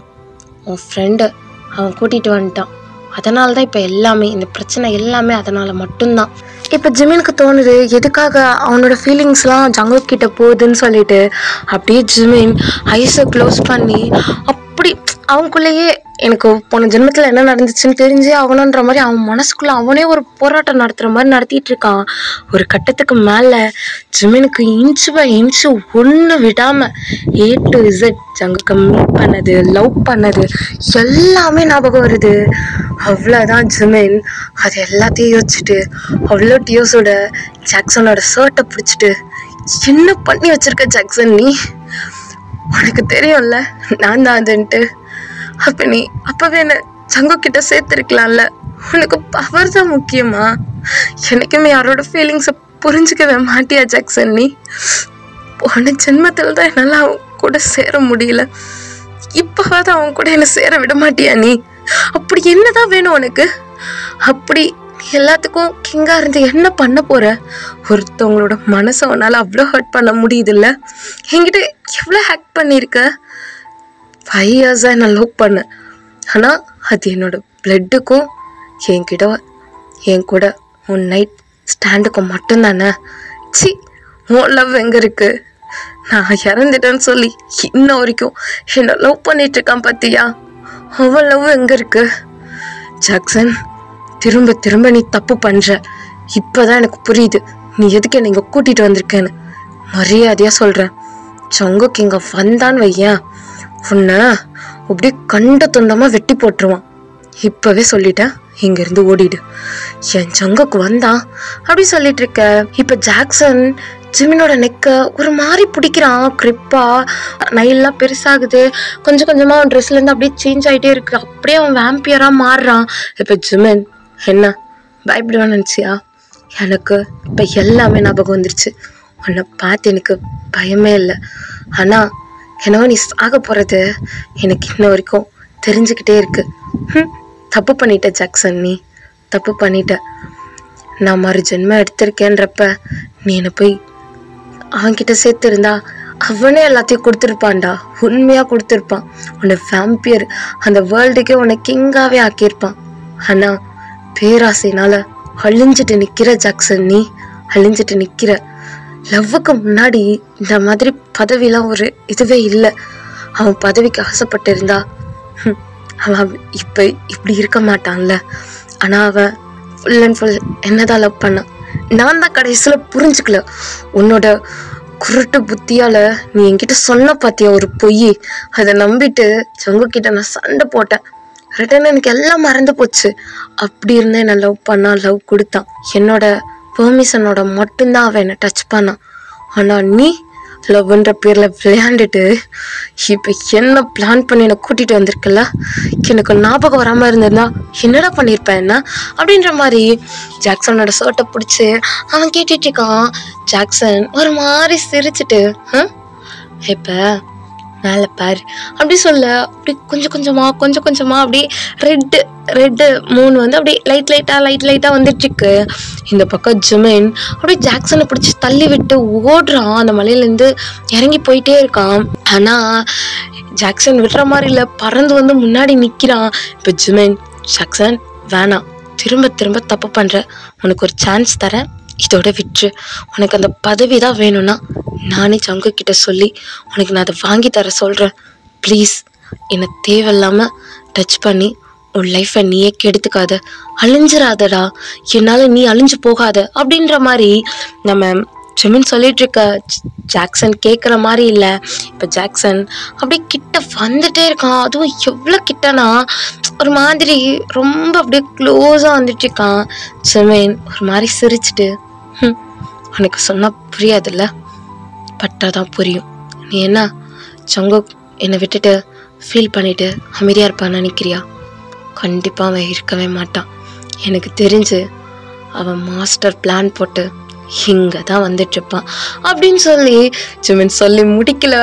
உன் ஃப்ரெண்டு அவன் கூட்டிகிட்டு வந்துட்டான், அதனால தான் இப்போ எல்லாமே இந்த பிரச்சனை எல்லாமே அதனால் மட்டும்தான். இப்போ ஜிமினுக்கு தோணுது எதுக்காக அவனோட ஃபீலிங்ஸ்லாம் ஜங்குக் கிட்ட போகுதுன்னு சொல்லிட்டு அப்படியே ஜிமின் ஐஸை க்ளோஸ் பண்ணி அப்படி அவனுக்குள்ளேயே எனக்கு போன ஜென்மத்தில் என்ன நடந்துச்சுன்னு தெரிஞ்சே ஆகணுன்ற மாதிரி அவன் மனசுக்குள்ளே அவனே ஒரு போராட்டம் நடத்துகிற மாதிரி நடத்திட்டு இருக்கான். ஒரு கட்டத்துக்கு மேலே ஜிமினுக்கு இன்ச்சு பை இன்ச்சு ஒன்று விடாமல் A to Z ஜங்குக்கு மீட் பண்ணது, லவ் பண்ணது எல்லாமே ஞாபகம் வருது. அவ்வளோதான் ஜிமின் அது எல்லாத்தையும் யோசிச்சுட்டு அவ்வளோ டியோஸோட ஜாக்சனோட ஷர்ட்டை பிடிச்சிட்டு, என்ன பண்ணி வச்சிருக்க ஜாக்சன், நீ உனக்கு தெரியும்ல நான் தான் அதுன்ட்டு. அப்போ நீ அப்போவே என்ன ஜங்குக் கிட்ட சேர்த்துருக்கலாம்ல. உனக்கு பவர் தான் முக்கியமா? எனக்குமே யாரோட ஃபீலிங்ஸை புரிஞ்சுக்கவே மாட்டியா ஜாக்சன்? நீ போன ஜென்மத்தில் தான் என்னால் அவன் கூட சேர முடியல, இப்போவாது அவன் கூட என்னை சேர விட மாட்டியா நீ? அப்படி என்னதான் வேணும் உனக்கு? அப்படி எல்லாத்துக்கும் கிங்கா இருந்து என்ன பண்ண போற? ஒருத்தவங்களோட மனசை உன்னால அவ்வளோ ஹர்ட் பண்ண முடியுதுல்ல. என்கிட்ட எவ்வளோ ஹேக் பண்ணியிருக்க. 5 இயர்ஸாக நான் லவ் பண்ணேன். ஆனால் அது என்னோட பிளட்டுக்கும் என் கூட உன் நைட் ஸ்டாண்டுக்கும் மட்டும்தானே. சி, உன் லவ் எங்கே இருக்கு? நான் இறந்துட்டேன்னு சொல்லி இன்ன வரைக்கும் என்னை லவ் பண்ணிட்டு இருக்கான் பார்த்தியா? அவன் லவ் எங்கே இருக்கு? ஜாக்சன், திரும்ப திரும்ப நீ தப்பு பண்ணுற. இப்போதான் எனக்கு புரியுது நீ எதுக்கு என்னை இங்கே கூட்டிகிட்டு வந்திருக்கேன்னு. மரியாதையாக சொல்கிறேன், ஜங்குக் இங்கே வந்தான்னு வையேன், உன்னை அப்படியே கண்ட துண்டமாக வெட்டி போட்டுருவான். இப்போவே சொல்லிட்டேன், இங்கேருந்து ஓடிடு. என் ஜங்குக் வந்தான் அப்படி சொல்லிட்டு இருக்க. இப்போ ஜாக்சன் ஜிமினோட நெக்கை ஒரு மாதிரி பிடிக்கிறான், கிரிப்பா. நைல்லாம் பெருசாகுது, கொஞ்சம் கொஞ்சமாக அவன் ட்ரெஸ்லேருந்து அப்படியே சேஞ்ச் ஆகிட்டே இருக்கு. அப்படியே அவன் வேம்பியராக மாறுறான். இப்போ ஜிமின், என்ன பயப்படுவான்னு நினச்சியா? எனக்கு இப்போ எல்லாமே ஞாபகம் வந்துருச்சு. உன்னை பார்த்து எனக்கு பயமே இல்லை. ஆனால் என்னவோ நீ சாக போகிறது எனக்கு இன்ன வரைக்கும் தெரிஞ்சுக்கிட்டே இருக்கு. தப்பு பண்ணிட்ட ஜாக்சன், நீ தப்பு பண்ணிட்ட. நான் மறு ஜென்மம் எடுத்திருக்கேன்றப்ப நீ என்னை போய் அவன்கிட்ட சேர்த்துருந்தா அவனே எல்லாத்தையும் கொடுத்துருப்பான்டா, உண்மையாக கொடுத்துருப்பான். உன்னை வேம்பியர் அந்த வேர்ல்டுக்கே உன்னை கிங்காகவே ஆக்கியிருப்பான். ஆனால் பேராசைனால அழிஞ்சிட்டு நிற்கிற ஜாக்சன், நீ அழிஞ்சிட்டு நிற்கிற. லவ்வுக்கு முன்னாடி இந்த மாதிரி பதவிலாம் ஒரு இதுவே இல்லை. அவன் பதவிக்கு ஆசைப்பட்டு இருந்தா அவன் இப்போ இப்படி இருக்க மாட்டான்ல. ஆனால் அவன் ஃபுல் அண்ட் ஃபுல் என்னதான் லவ் பண்ணான். நான் தான் கடைசியில் புரிஞ்சுக்கல. உன்னோட குருட்டு புத்தியால் நீ என்கிட்ட சொன்ன பார்த்தியா ஒரு பொய், அதை நம்பிட்டு ஜங்குக்கிட்ட நான் சண்டை போட்டேன். ரிட்டன் எனக்கு எல்லாம் மறந்து போச்சு. அப்படி இருந்தேன் நான் லவ் பண்ணான், லவ் கொடுத்தான். என்னோட பெர்மிஷனோட மட்டும்தான் அவன் என்னை டச் பண்ணான். ஆனால் நீ லவ்ன்ற பேரில் விளையாண்டுட்டு இப்போ என்ன பிளான் பண்ணி என்னை கூட்டிகிட்டு வந்திருக்கல. எனக்கு ஞாபகம் வராமல் இருந்திருந்தா என்னடா பண்ணியிருப்பேன் என்ன அப்படின்ற மாதிரி ஜாக்சனோட ஷர்ட்டை பிடிச்சி அவன் கேட்டுட்டு இருக்கான். ஜாக்சன் ஒரு மாதிரி சிரிச்சுட்டு, இப்போ மேலே பாரு அப்படி சொல்ல, அப்படி கொஞ்சம் கொஞ்சமாக அப்படி ரெட்டு மூணு வந்து அப்படி லைட்டாக வந்துட்டுருக்கு. இந்த பக்கம் ஜிமின் அப்படியே ஜாக்சனை பிடிச்சி தள்ளி விட்டு ஓடுறான். அந்த மலையிலேருந்து இறங்கி போயிட்டே இருக்கான். ஆனால் ஜாக்சன் விடுற மாதிரி இல்லை, பறந்து வந்து முன்னாடி நிற்கிறான். இப்போ ஜிமின், ஜாக்சன் வேணாம், திரும்ப தப்பு பண்ணுற, உனக்கு ஒரு சான்ஸ் தரேன், இதோட விட்டுரு. உனக்கு அந்த பதவி தான் வேணும்னா நானே ஜங்குக் கிட்ட சொல்லி உனக்கு நான் அதை வாங்கி தர சொல்கிறேன். ப்ளீஸ் என்னை தேவையில்லாமல் டச் பண்ணி உன் லைஃப்பை நீயே கெடுத்துக்காத, அழிஞ்சிடாதடா, என்னால் நீ அழிஞ்சு போகாத அப்படின்ற மாதிரி நம்ம ஜிமின் சொல்லிட்டு இருக்க. ஜாக்சன் கேட்குற மாதிரி இல்லை. இப்போ ஜாக்சன் அப்படியே கிட்ட வந்துட்டே இருக்கான். அதுவும் எவ்வளோ கிட்டனா ஒரு மாதிரி ரொம்ப அப்படியே க்ளோஸாக வந்துட்டு இருக்கான். ஜிமின் ஒரு மாதிரி சிரிச்சுட்டு, உனக்கு சொன்னால் புரியாதுல்ல, பட்டாதான் புரியும். நீ என்ன ஜங்குக் என்னை விட்டுட்டு ஃபீல் பண்ணிவிட்டு அமைதியாக இருப்பான்னு நினைக்கிறியா? கண்டிப்பாக அவன் இருக்கவே மாட்டான். எனக்கு தெரிஞ்சு அவன் மாஸ்டர் பிளான் போட்டு இங்கே தான் வந்துட்டுருப்பான் அப்படின்னு சொல்லி ஜிமின் சொல்லி முடிக்கல.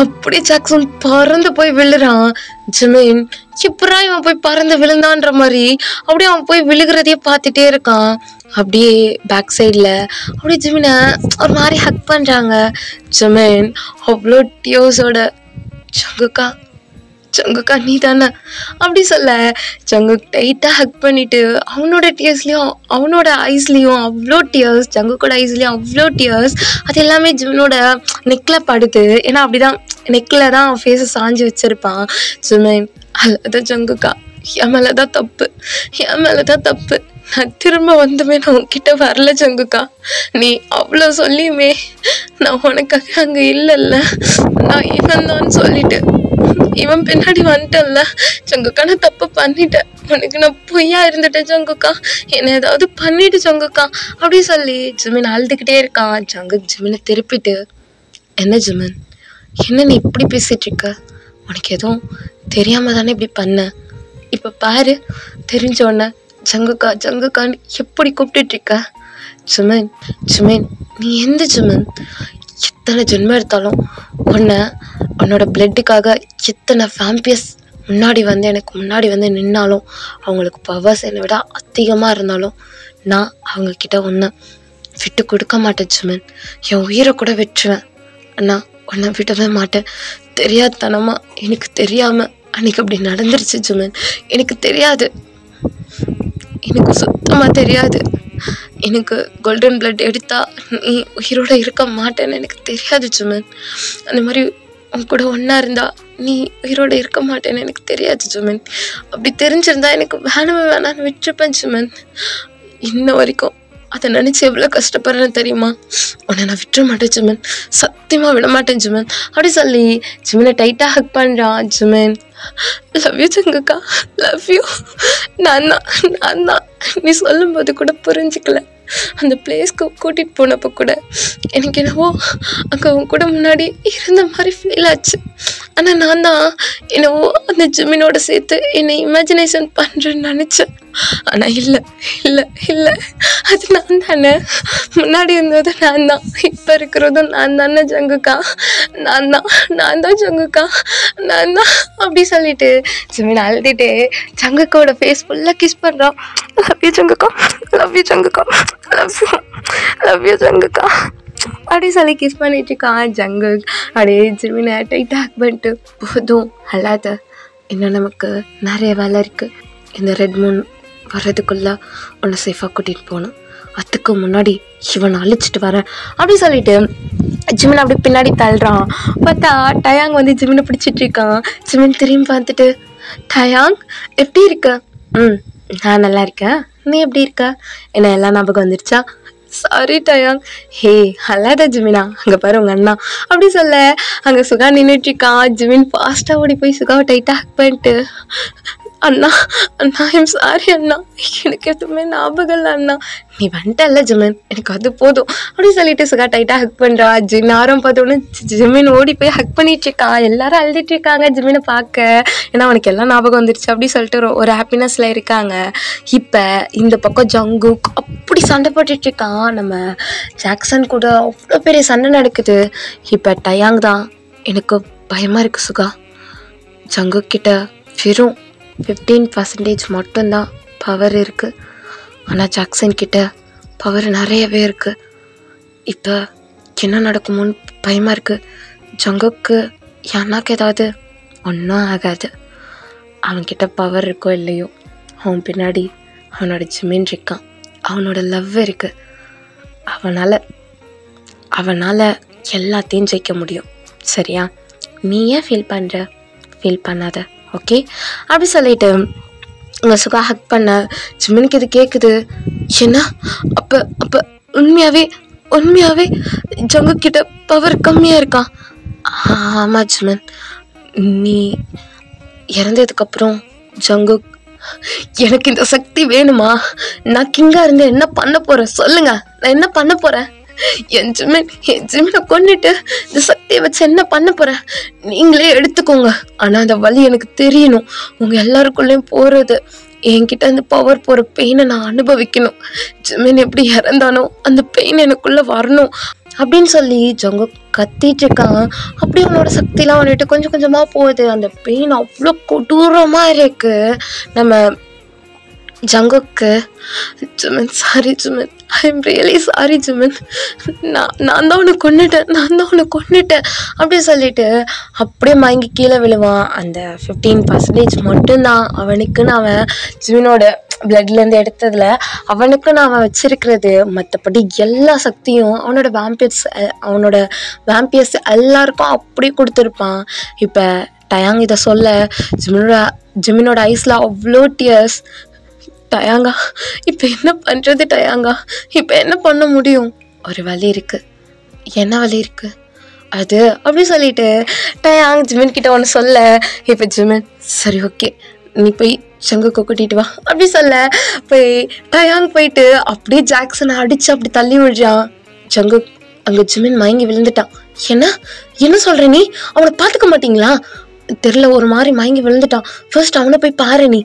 அப்படியே ஜாக்சன் பறந்து போய் விழுறான். ஜிமின் எப்படா இவன் போய் பறந்து விழுந்தான்ற மாதிரி அப்படியே அவன் போய் விழுகிறதையே பார்த்துட்டே இருக்கான். அப்படியே பேக் சைடில் அப்படியே ஜிமினை ஒரு மாதிரி ஹக் பண்ணுறாங்க. ஜிமின் அவ்வளோ டியோஸோட, ஜங்குக்கா நீ தானே அப்படி சொல்ல ஜங்குக் டைட்டாக ஹக் பண்ணிட்டு அவனோட டியர்ஸ்லேயும் அவனோட ஐஸ்லேயும் அவ்வளோ டியர்ஸ், ஜங்குக்கோட ஐஸ்லேயும் அவ்வளோ டியர்ஸ். அது எல்லாமே ஜிமினோட நெக்கில் படுது. ஏன்னா அப்படிதான் நெக்கில் தான் அவன் ஃபேஸை சாஞ்சு வச்சுருப்பான். ஜிமின் அதான் ஜங்குக்கா என் மேலே தான் தப்பு, என் மேலே தான் தப்பு. நான் திரும்ப வந்துமே நான் உன்கிட்ட வரல ஜங்குக்கா. நீ அவ்வளோ சொல்லியுமே நான் உனக்காக அங்கே இல்லைல்ல, நான் இவன் தான் சொல்லிட்டு இவன் பின்னாடி வந்துட்டேன்ல ஜங்குக்கா. நான் தப்பு பண்ணிட்டேன், உனக்கு நான் பொய்யா இருந்துட்டேன் ஜங்குக்கா, என்னை ஏதாவது பண்ணிட்டு ஜங்குக்கா அப்படி சொல்லி ஜிமின் அழுதுகிட்டே இருக்கான். ஜங்குக் ஜிமினை திருப்பிட்டு, என்ன ஜிமின், என்ன நீ இப்படி பேசிட்டு இருக்க? உனக்கு எதுவும் தெரியாம தானே இப்படி பண்ண? இப்போ பாரு தெரிஞ்சோடனே ஜங்குக்கா ஜங்குக்கான்னு எப்படி கூப்பிட்டுட்டு இருக்க? ஜிமின் ஜிமின் நீ எந்த ஜிமின்? எத்தனை ஜென்மம் எடுத்தாலும் உன்னோட பிளட்டுக்காக எத்தனை வேம்பியர்ஸ் முன்னாடி வந்து எனக்கு முன்னாடி வந்து நின்னாலும் அவங்களுக்கு பவர்ஸ் என்னை விட அதிகமாக இருந்தாலும் நான் அவங்கக்கிட்ட ஒன்று விட்டு கொடுக்க மாட்டேன் ஜிமின். என் உயிரை கூட விட்டுருவேன், ஆனால் உன்னை விடவே மாட்டேன். தெரியாதனமா எனக்கு தெரியாமல் அன்றைக்கி அப்படி நடந்துருச்சு ஜிமின். எனக்கு தெரியாது, எனக்கு சுத்தமாக தெரியாது. எனக்கு கோல்டன் பிளட் எடுத்தா நீ உயிரோட இருக்க மாட்டேன்னு எனக்கு தெரியாது ஜிமின். அந்த மாதிரி உன் கூட ஒன்றா இருந்தா நீ உயிரோட இருக்க மாட்டேன்னு எனக்கு தெரியாது ஜிமின். அப்படி தெரிஞ்சிருந்தா எனக்கு வேணான்னு விட்டுருப்பேன் ஜிமின். இன்ன வரைக்கும் அதை நினச்சி எவ்வளோ கஷ்டப்படுறேன்னு தெரியுமா? உன்னை நான் விட்டுற மாட்டேன் ஜிமின், சத்தியமாக விட மாட்டேன் ஜிமின் அப்படி சொல்லி ஜிமினை டைட்டாக ஹக் பண்ணுறான். ஜிமின் லவ் யூ ஜங்குக்கா, லவ் யூ. நான் தான் நீ சொல்லும்போது கூட புரிஞ்சிக்கல. அந்த பிளேஸ்க்கு கூட்டிகிட்டு போனப்போ கூட எனக்கு என்னவோ அங்கே அவங்க கூட முன்னாடி இருந்த மாதிரி ஃபீல் ஆச்சு. ஆனால் நான் தான் என்னவோ அந்த ஜிமினோட சேர்த்து என்னை இமேஜினேஷன் பண்ணுறேன்னு நினச்சேன். ஆனால் இல்லை இல்லை இல்லை, அது நான் தானே. முன்னாடி இருந்தது நான் தான், இப்போ இருக்கிறதும் நான் தானே ஜங்குக்கா. நான் தான் ஜங்குக்கா, நான் தான் அப்படி சொல்லிட்டு ஜிமின் அழுதுட்டு ஜங்குக்காவோட ஃபேஸ் ஃபுல்லாக கிஸ் பண்ணுறான். லவ் யூ ஜங்குக்கா, லவ் யூ ஜங்குக்கா, லவ் யூ ஜங்குக்கா அப்படி சொல்லி கிஸ் பண்ணிட்டு இருக்கான். ஜங்குக் அப்படியே ஜிமினை டைட்டாக ஹக் பண்ணிட்டு, போதும் அல்லாத, இன்னும் நமக்கு நிறைய வேலை இருக்குது. இந்த ரெட் மூன் வர்றதுக்குள்ளே உன்னை சேஃபாக கூட்டிகிட்டு போகணும். அதுக்கு முன்னாடி இவனை அழிச்சிட்டு வரேன் அப்படி சொல்லிட்டு ஜிமின் அப்படி பின்னாடி தள்ளுறான். பார்த்தா டயாங் வந்து ஜிமினை பிடிச்சிட்டு இருக்கான். ஜிமின் திரும்பி பார்த்துட்டு, டயாங் எப்படி இருக்க? நான் நல்லா இருக்கேன், நீ எப்படி இருக்க? என்ன எல்லாம் ஞாபகம் வந்துருச்சா? Sorry de Jong. ஹே அல்லாத ஜிமினா, அங்கே பாரு உங்கள் அண்ணா அப்படி சொல்ல அங்கே சுகா நின்றுட்டு இருக்கான். ஜிமின் ஃபாஸ்ட்டாக ஓடி போய் சுகாவை டைட்டாக ஹக் பண்ணிட்டு, அண்ணா ஐம் சாரி அண்ணா, எனக்கு எதுவுமே ஞாபகம் இல்லை அண்ணா, நீ வந்துட்டல்ல ஜிமின், எனக்கு அது போதும் அப்படி சொல்லிட்டு சுகா டைட்டாக ஹக் பண்ணுறா. நேரம் பார்த்தோன்னு ஜிமின் ஓடி போய் ஹக் பண்ணிட்டு இருக்கா. எல்லாரும் அழுதுட்டு இருக்காங்க ஜிமினை பார்க்க, ஏன்னா அவனுக்கு எல்லாம் ஞாபகம் வந்துருச்சு அப்படி சொல்லிட்டு ஒரு ஹாப்பினஸ்ல இருக்காங்க. இப்போ இந்த பக்கம் ஜங்குக் அப்படி சண்டை போட்டுட்டு இருக்கான். நம்ம ஜாக்சன் கூட அவ்வளோ பெரிய சண்டை நடக்குது. இப்போ டயாங் தான், எனக்கு பயமாக இருக்குது சுகா, ஜங்குக் கிட்ட வெறும் 15% மட்டும்தான் பவர் இருக்குது, ஆனால் ஜாக்சன் கிட்ட பவர் நிறையவே இருக்குது. இப்போ என்ன நடக்குமோன்னு பயமாக இருக்குது. ஜங்குக்கு யானாக்கு ஏதாவது ஒன்றும் ஆகாது. அவன்கிட்ட பவர் இருக்கோ இல்லையோ, அவன் பின்னாடி அவனோட ஜிமின் இருக்கான், அவனோட லவ் இருக்குது. அவனால் எல்லாத்தையும் ஜெயிக்க முடியும். சரியா? நீ ஏன் ஃபீல் பண்ணாத, ஓகே அப்படி சொல்லிட்டு உங்கள் சுகா ஹக் பண்ண ஜிமினுக்கு இது கேட்குது. ஏன்னா அப்போ உண்மையாகவே ஜங்குக்கிட்ட பவர் கம்மியாக இருக்கான். ஆமாம் ஜிமின், நீ இறந்ததுக்கப்புறம் ஜங்குக், எனக்கு இந்த சக்தி வேணுமா? நான் கிங்காக இருந்து என்ன பண்ண போகிறேன் சொல்லுங்க, நான் என்ன பண்ண போகிறேன்? என் ஜிமினை கொண்டுட்டு இந்த சக்தியை வச்சு என்ன பண்ண போறேன்? நீங்களே எடுத்துக்கோங்க, ஆனா அந்த வலி எனக்கு தெரியணும். உங்க எல்லாருக்குள்ளேயும் போறது, என்கிட்ட அந்த பவர் போற பெயினை நான் அனுபவிக்கணும். ஜிமின் எப்படி இறந்தானோ அந்த பெயின் எனக்குள்ள வரணும் அப்படின்னு சொல்லி ஜங்கு கத்திட்டு இருக்கான். அப்படி அவனோட சக்திலாம் வந்துட்டு கொஞ்சம் கொஞ்சமா போகுது. அந்த பெயின் அவ்வளோ கொடூரமா இருக்கு. நம்ம ஜங்குக்கு, Jimin sorry Jimin, I am really sorry Jimin, நான் தான் உன்னை கொன்னுட்டேன் அப்படி சொல்லிட்டு அப்படியே மயங்கி கீழே விழுவான். அந்த 15% மட்டும்தான் அவனுக்குன்னு அவன் ஜிமினோட பிளட்லேருந்து எடுத்ததில் அவனுக்குன்னு அவன் வச்சிருக்கிறது. மற்றபடி எல்லா சக்தியும் அவனோட வேம்பியர்ஸ் எல்லாருக்கும் அப்படியே கொடுத்துருப்பான். இப்போ டயாங் இதை சொல்ல ஜிமினோட ஐஸில் அவ்வளோ டியர்ஸ். டயாங்கா, இப்போ என்ன பண்ணுறது டயாங்கா, இப்போ என்ன பண்ண முடியும்? ஒரு வழி இருக்குது. என்ன வழி இருக்குது அது அப்படி சொல்லிட்டு டயாங் ஜிமின் கிட்ட ஒன்று சொல்ல, இப்போ ஜிமின் சரி ஓகே நீ போய் ஜங்குக்கை கூட்டிகிட்டு வா அப்படி சொல்ல போய் டயாங் போயிட்டு அப்படியே ஜாக்சனை அடித்து அப்படி தள்ளி விடுறான். ஜங்குக் அங்கே ஜிமின் மயங்கி விழுந்துட்டான். என்ன சொல்கிற நீ? அவனை பார்த்துக்க மாட்டீங்களா? தெரில, ஒரு மாதிரி மயங்கி விழுந்துட்டான். ஃபர்ஸ்ட் அவனை போய் பாரு, நீ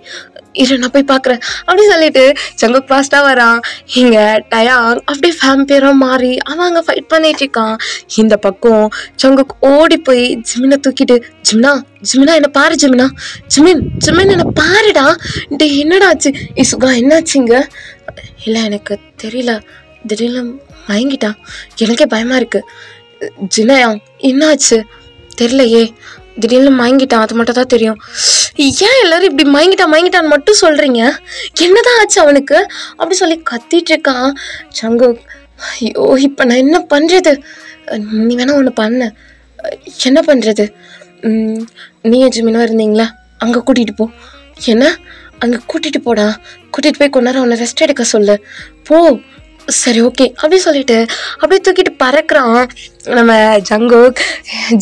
இரு நான் போய் பார்க்குறேன் அப்படி சொல்லிட்டு ஜங்குக் ஃபாஸ்ட்டாக வரான். இங்கே டயாங் அப்படியே வேம்பியராக மாறி அவன் அங்கே ஃபைட் பண்ணிட்டு இருக்கான். இந்த பக்கம் ஜங்குக் ஓடி போய் ஜிமினை தூக்கிட்டு, ஜிமினா என்னை பாரு, ஜிமின் என்னை பாருடா. டே என்னடா ஆச்சு? சுகா என்னாச்சுங்க? இல்லை எனக்கு தெரியல, திடீர்னு மயங்கிட்டான், எனக்கே பயமாக இருக்குது. ஜினயாங் என்னாச்சு தெரியலையே, திடீர்னு மயங்கிட்டான், அது மட்டும் தான் தெரியும். ஏன் எல்லாரும் இப்படி மயங்கிட்டான்னு மட்டும் சொல்கிறீங்க? என்னதான் ஆச்சு அவனுக்கு அப்படி சொல்லி கத்திட்டு இருக்கான் ஜங்குக். ஐயோ இப்போ நான் என்ன பண்ணுறது? நீ வேணா ஒன்று பண்ண. என்ன பண்ணுறது? நீ ஜிமினோ இருந்தீங்களா, அங்கே கூட்டிகிட்டு போ. என்ன அங்கே கூட்டிகிட்டு போடா, கூட்டிகிட்டு போய் கொஞ்ச நேரம் அவனை ரெஸ்ட் எடுக்க சொல்லு போ. சரி ஓகே அப்படி சொல்லிட்டு அப்படியே தூக்கிட்டு பறக்கிறான் நம்ம ஜங்குக்.